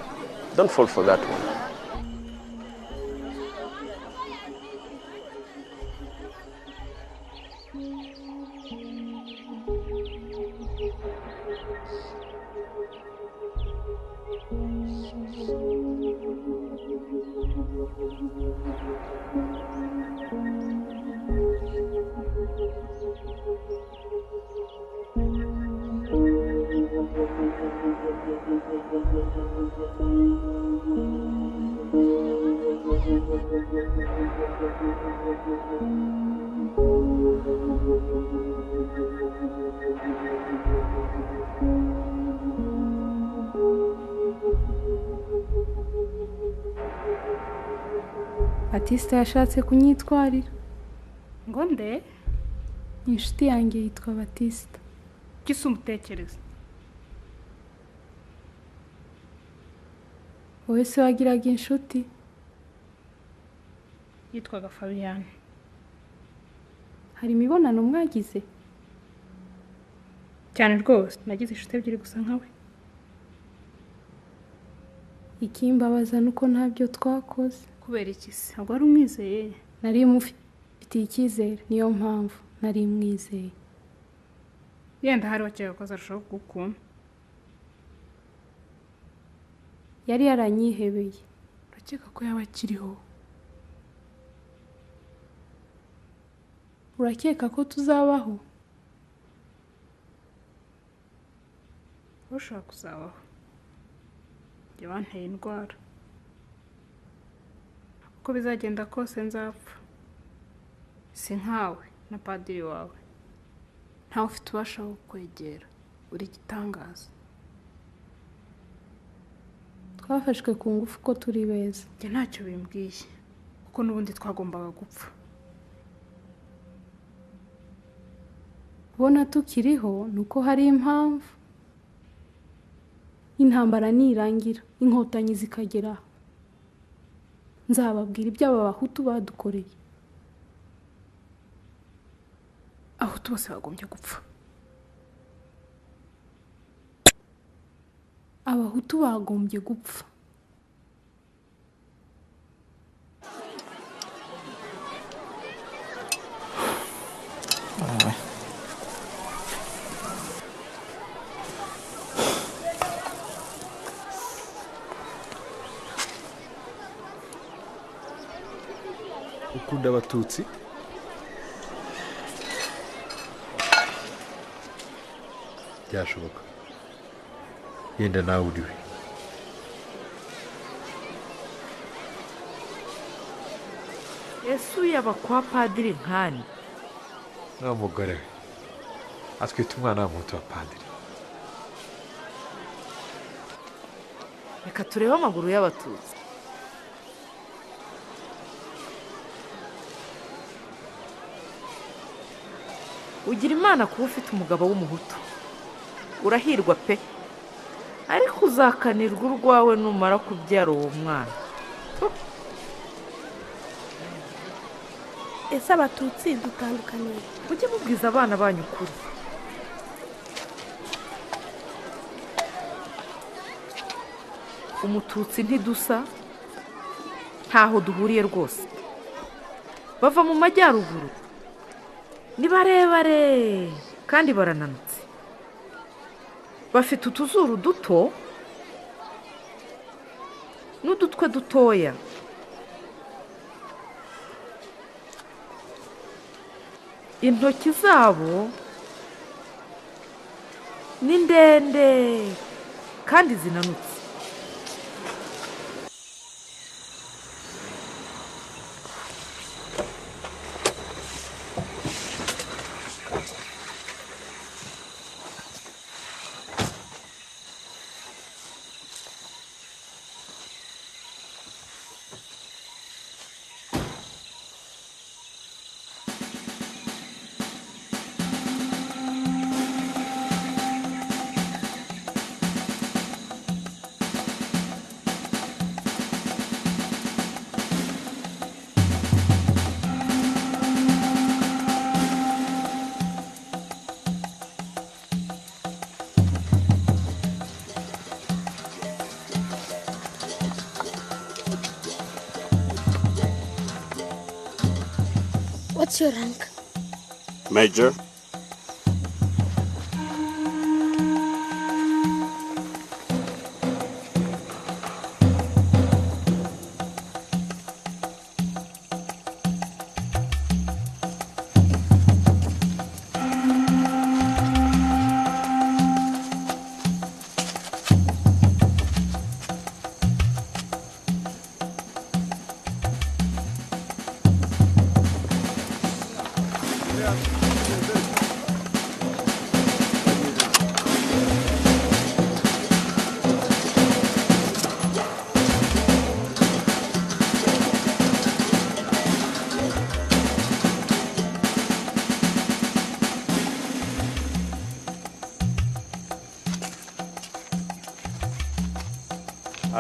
Don't fall for that one. Batista yashatse kunyitwarira. Ngo nde? Inshuti yanjye yitwa Batista. Kisi umutekereza. Wowe se wagiraga inshuti? Yitwaga Fabian. Hari imibonano mwagize? Cyane rwose, nagize inshuti ebyiri gusa nkawe. Ikimbabaza nuko ntabyo twakoze. Kubera iki se? Ntabwo wari umwizeye? Nari mufitiye icyizere, niyo mpamvu nari mwizeye. Yenda hari wakeka ko azarushaho kugukunda. Yari yaranyihebeye. Urakeka ko yaba akiriho? Urakeka ko tuzabaho? Ushaka kuzabaho. Jye banteye indwara. Uko bizagenda kose nzapfa. Si nkawe na padiri wawe. Ntawe ufite ubasha wo kwegera. Uri igitangaza. Twafashwe ku ngufu ko turi beza. Jye ntacyo bimbwiye. Kuko n'ubundi twagombaga gupfa. Bona tukiriho nuko hari impamvu. Intambara nirangira, inkotanyi zikagera. Nzababwira iby'aba Bahutu badukoreye. Abahutu bose bagombye gupfa. Abahutu bagombye gupfa. Ukunda Abatutsi? Byashoboka. Yenda nawe uriwe. ese uyaba kwa padiri nkani n'umugore we atwita umwana w'umuhutu wa padiri. reka turebe amaguru y'abatutsi. ugira imana kuba ufite umugabo w'umuhutu, urahirwa pe, ariko uzakanirwa urwawe numara kubyara uwo mwana. ese abatutsi dutandukaniye? mujye mubwiza abana banyu ukuri. umututsi ntidusa, ntaho duhuriye rwose. bava mu majyaruguru, ni barebare kandi barananutse, bafite utuzuru duto n'udutwe dutoya. intoki zabo ni ndende kandi zinanutse. What's your rank? Major.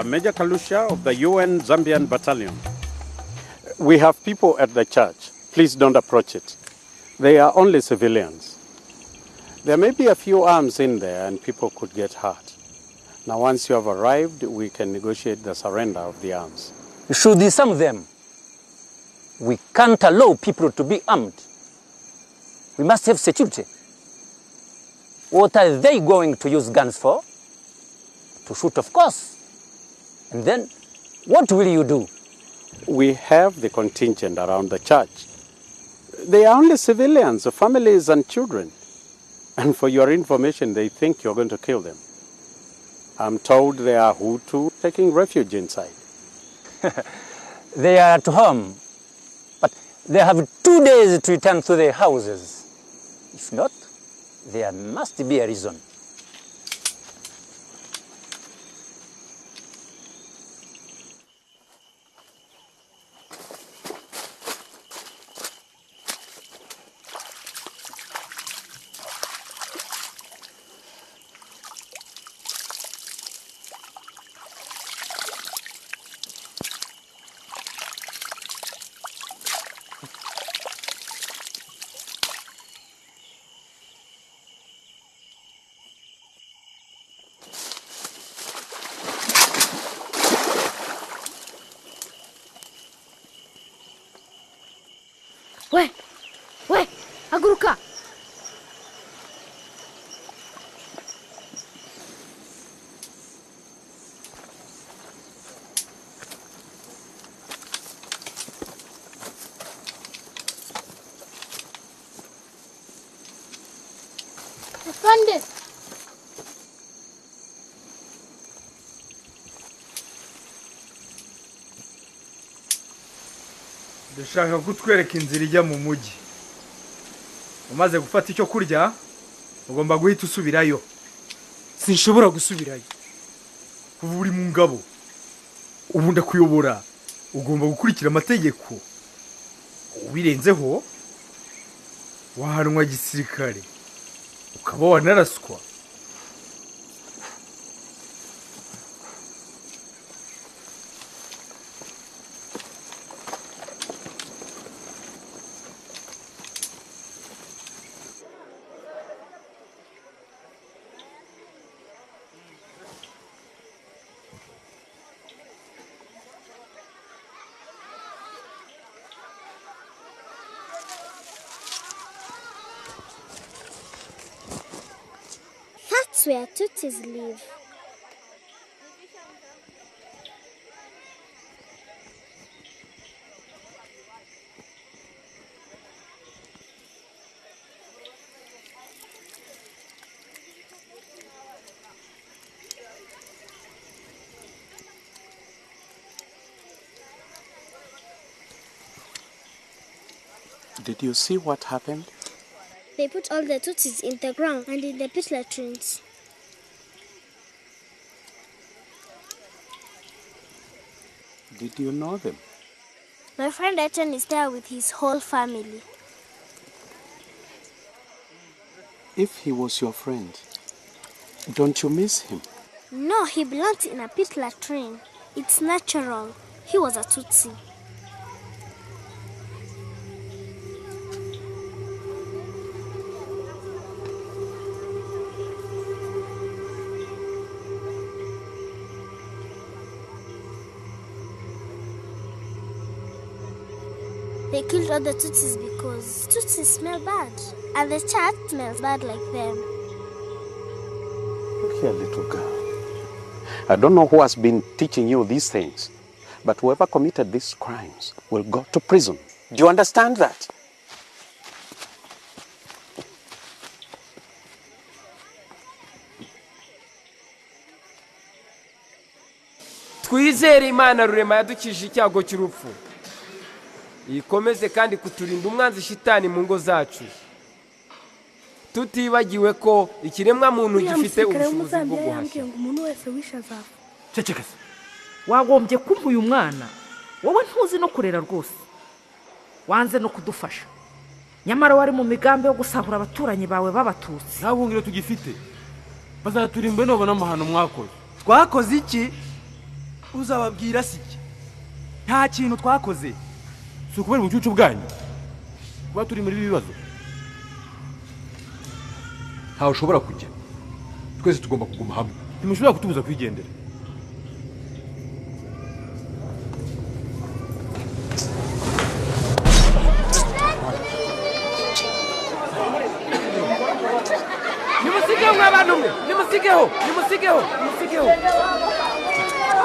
Major Kalusha of the UN Zambian Battalion. We have people at the church. Please don't approach it. They are only civilians. There may be a few arms in there and people could get hurt. Now once you have arrived, we can negotiate the surrender of the arms. You should disarm them. We can't allow people to be armed. We must have security. What are they going to use guns for? To shoot, of course. And then, what will you do? We have the contingent around the church. They are only civilians, families and children. And for your information, they think you're going to kill them. I'm told they are Hutu taking refuge inside. They are at home, but they have 2 days to return to their houses. If not, there must be a reason. We, haguruka. Afande. dushaka kutwereka inzira ijya mu mujyi. Umaze gufata icyo kurya ugomba guhita usubirayo. Sinshobora gusubirayo. Kuva uri mu ngabo ubu ndakuyobora, ugomba gukurikira amategeko. Ubirenzeho wahanwa gisirikare ukaba wanaraswa. That's where Tutsis live. Did you see what happened? They put all the Tutsis in the ground and in the pit latrines. Did you know them? My friend Eten is there with his whole family. If he was your friend, don't you miss him? No, he belonged in a pit latrine. It's natural. He was a Tutsi. They killed all the Tutsis because Tutsis smell bad, and the church smells bad like them. Look here, little girl. I don't know who has been teaching you these things, but whoever committed these crimes will go to prison. Do you understand that? Twizere Imana rurema yadukije icyago cy'urupfu. Ikomeze kandi kuturinda umwanzi shitani mu ngo zacu. Tutibagiwe ko ikiremwa muntu gifite ubushobozi bwo guhashya. Umuntu wese wishaza. Cecekese. Wagombye kumva uyu mwana. Wowe ntuzi no kurera rwose. Wanze no kudufasha. Nyamara wari mu migambi yo gusahura abaturanyi bawe b'Abatutsi. Nta bungiro tugifite. Bazaturimbe no banamahano mwakoze. Twakoze iki? Uzababwira siki? Nta kintu twakoze. Sukubera ubucucu bwanyu. Kuba turi muri bibazo. Ntawe ushobora kujya. Twese tugomba kuguma hamwe. Ntimushobora kutubuza kwigendera. Nimusigeho mw'abantu mwe. Nimusigeho.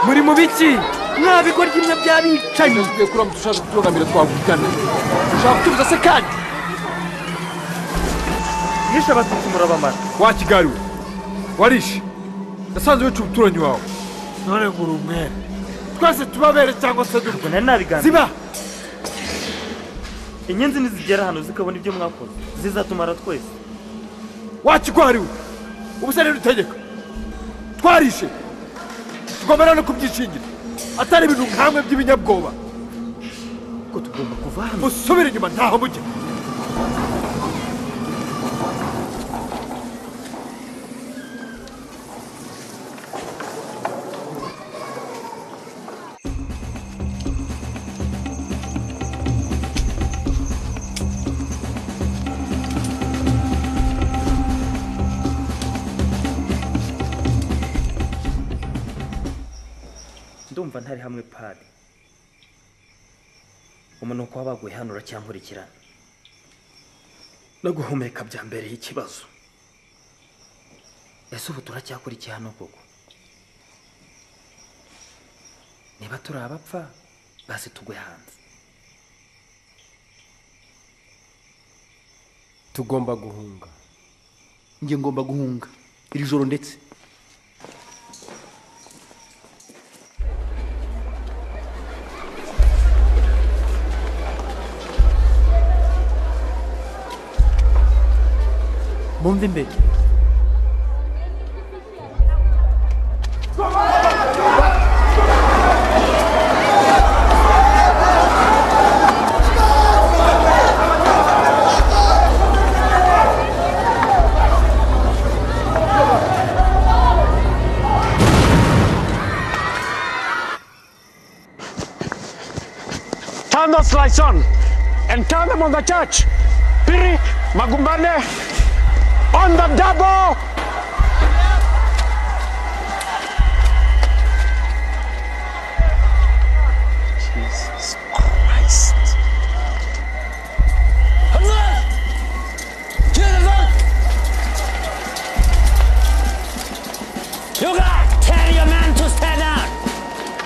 Muri mu biki? Mwabikora kimwe byabicanyi. Tugiye kuramutse ushaka kutugamira twavugana. Ushaka kutubuza se kandi. Yisha Abatutsi murabamara. Wakigariwe. Warishe. Nasanze wica umuturanyi wawe. None nguru umwere. Twese tubabere cyangwa se dukora. Nari nabiganira. Ziba. Inyenzi nizigera hano zikabona ibyo mwakoze. Zizatumara twese. Wakigwariwe. Ubuse rero utegeka. Twarishe. Tugomba no kubyishingira. Atari ibintu nkamwe by'ibinyabwoba. Ko tugomba kuva hano. Musubire inyuma ntaho mujya. Ndumva ntari hamwe padi. Umunuko wabaguye hano uracyamurikirana. No guhumeka bya mbere y'ikibazo. Ese ubu turacyakurikiye hano koko? Niba turi abapfa basi tugwe hanze. Tugomba guhunga. Nge ngomba guhunga iri joro ndetse. mumve imbere. Turn those lights on and turn them on the church. Piri, Magumbane, on the double. Jesus Christ. You guys, tell your man to stand down.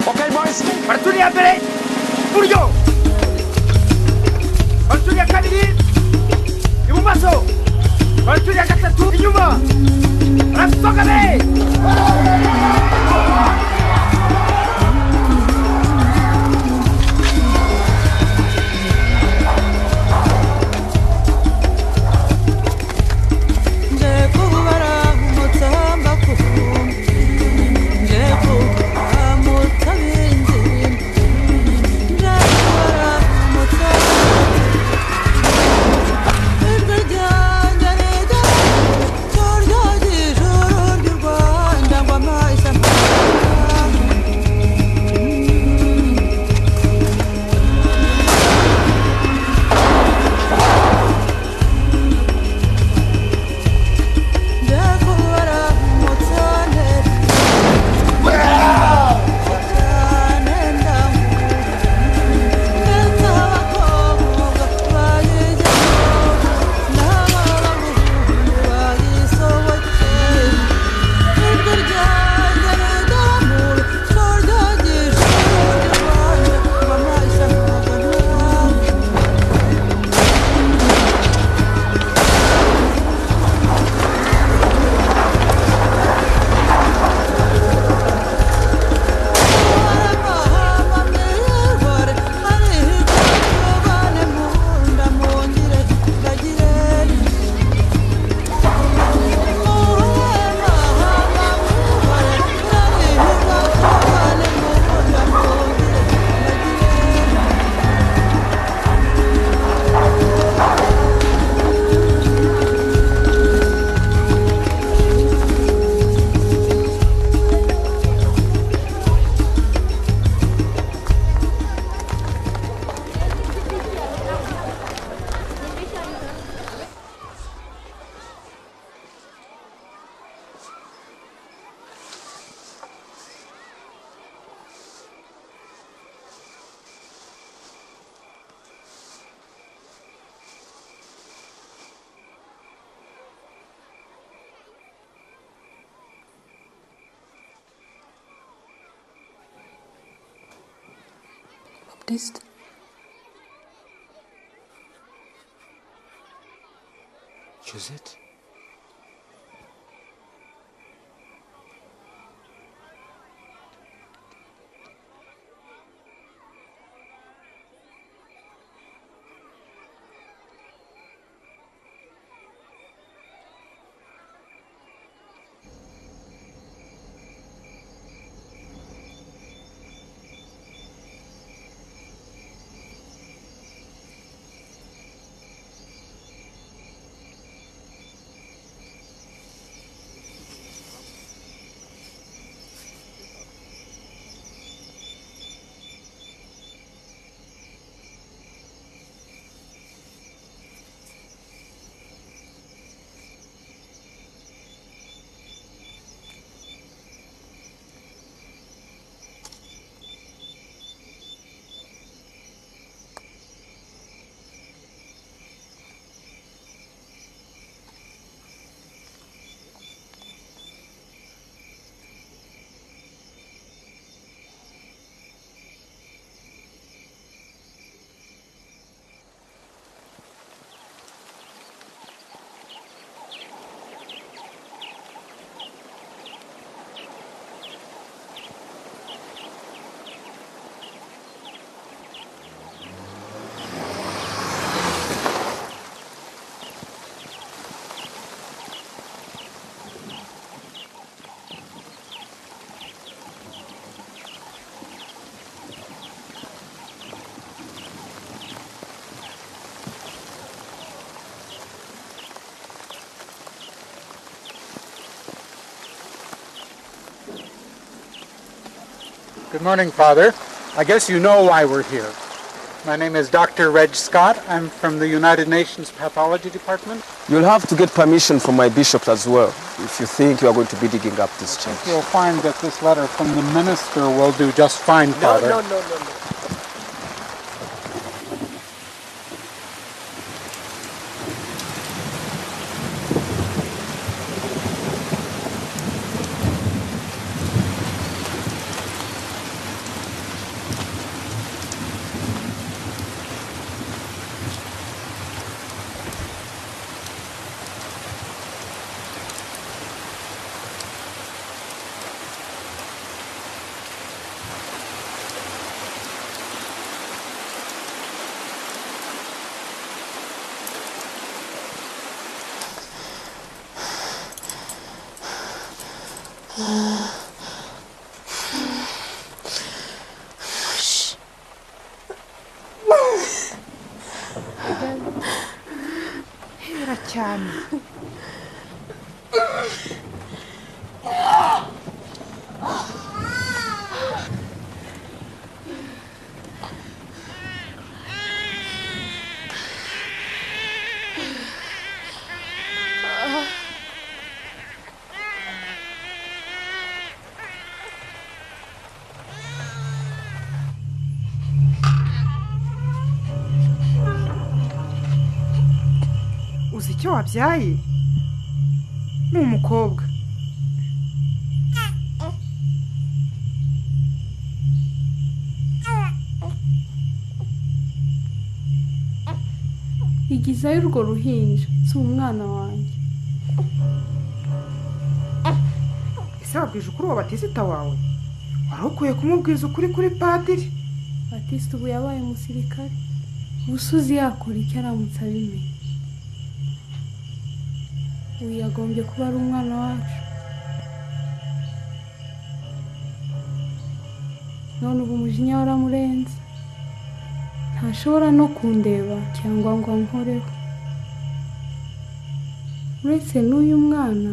Okay, boys. Baratulia mbere. Buryo. Baratulia kabiri. Ibumoso. Baratulia gatatu inyuma. Barasohoka be. Baptiste. Josette. Good morning, Father. I guess you know why we're here. My name is Dr. Reg Scott. I'm from the United Nations Pathology Department. You'll have to get permission from my bishop as well if you think you are going to be digging up this church. You'll find that this letter from the minister will do just fine, Father. No. Hera cyane. uzi icyo wabyaye ni umukobwa. igizayo urwo ruhinja si umwana wanjye. ese wabwije ukuri uwo batisita wawe? wari ukwiye kumubwiza ukuri kuri padiri. batisita ubu yabaye umusirikare, ubusuzi yakora icyo aramutse abimenye. uyu yagombye kuba ari umwana wacu. none ubu umujinya waramurenze, ntashobora no kundeba cyangwa ngo ankoreho. uretse n'uyu mwana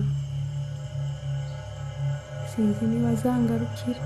sinzi niba azangarukira.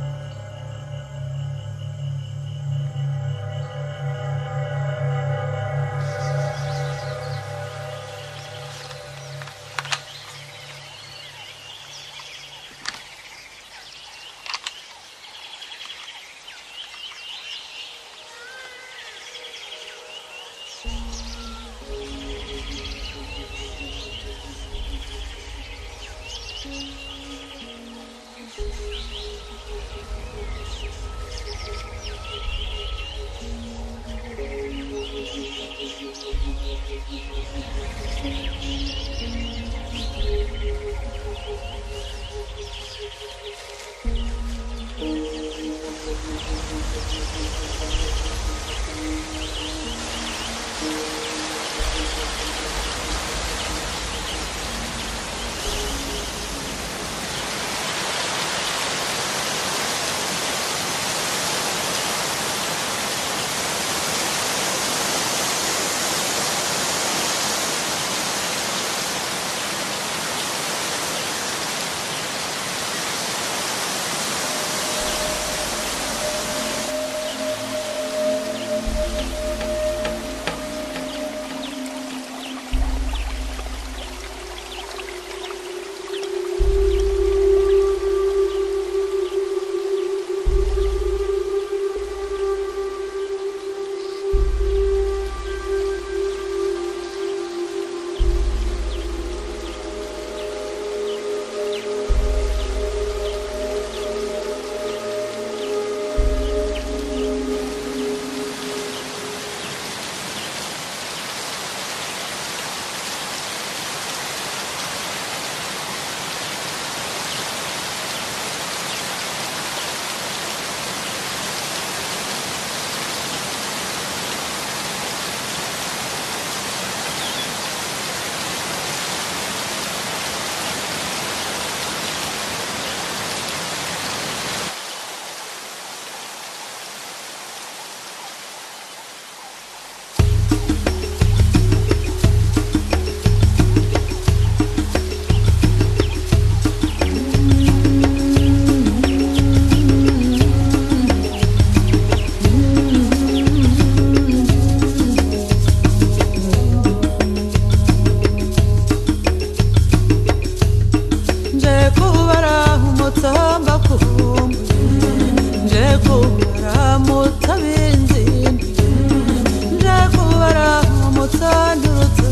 nturutse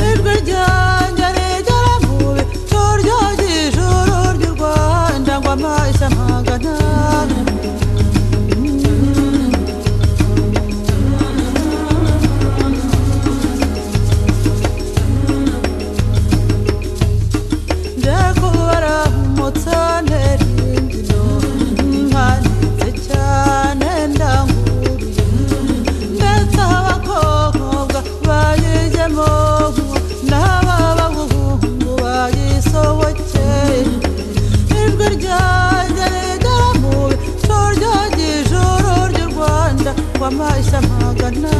ijwi ryanjye rigera mu bicu ry'ijuru ry'u Rwanda ngo amashyi amagana amashyi amagana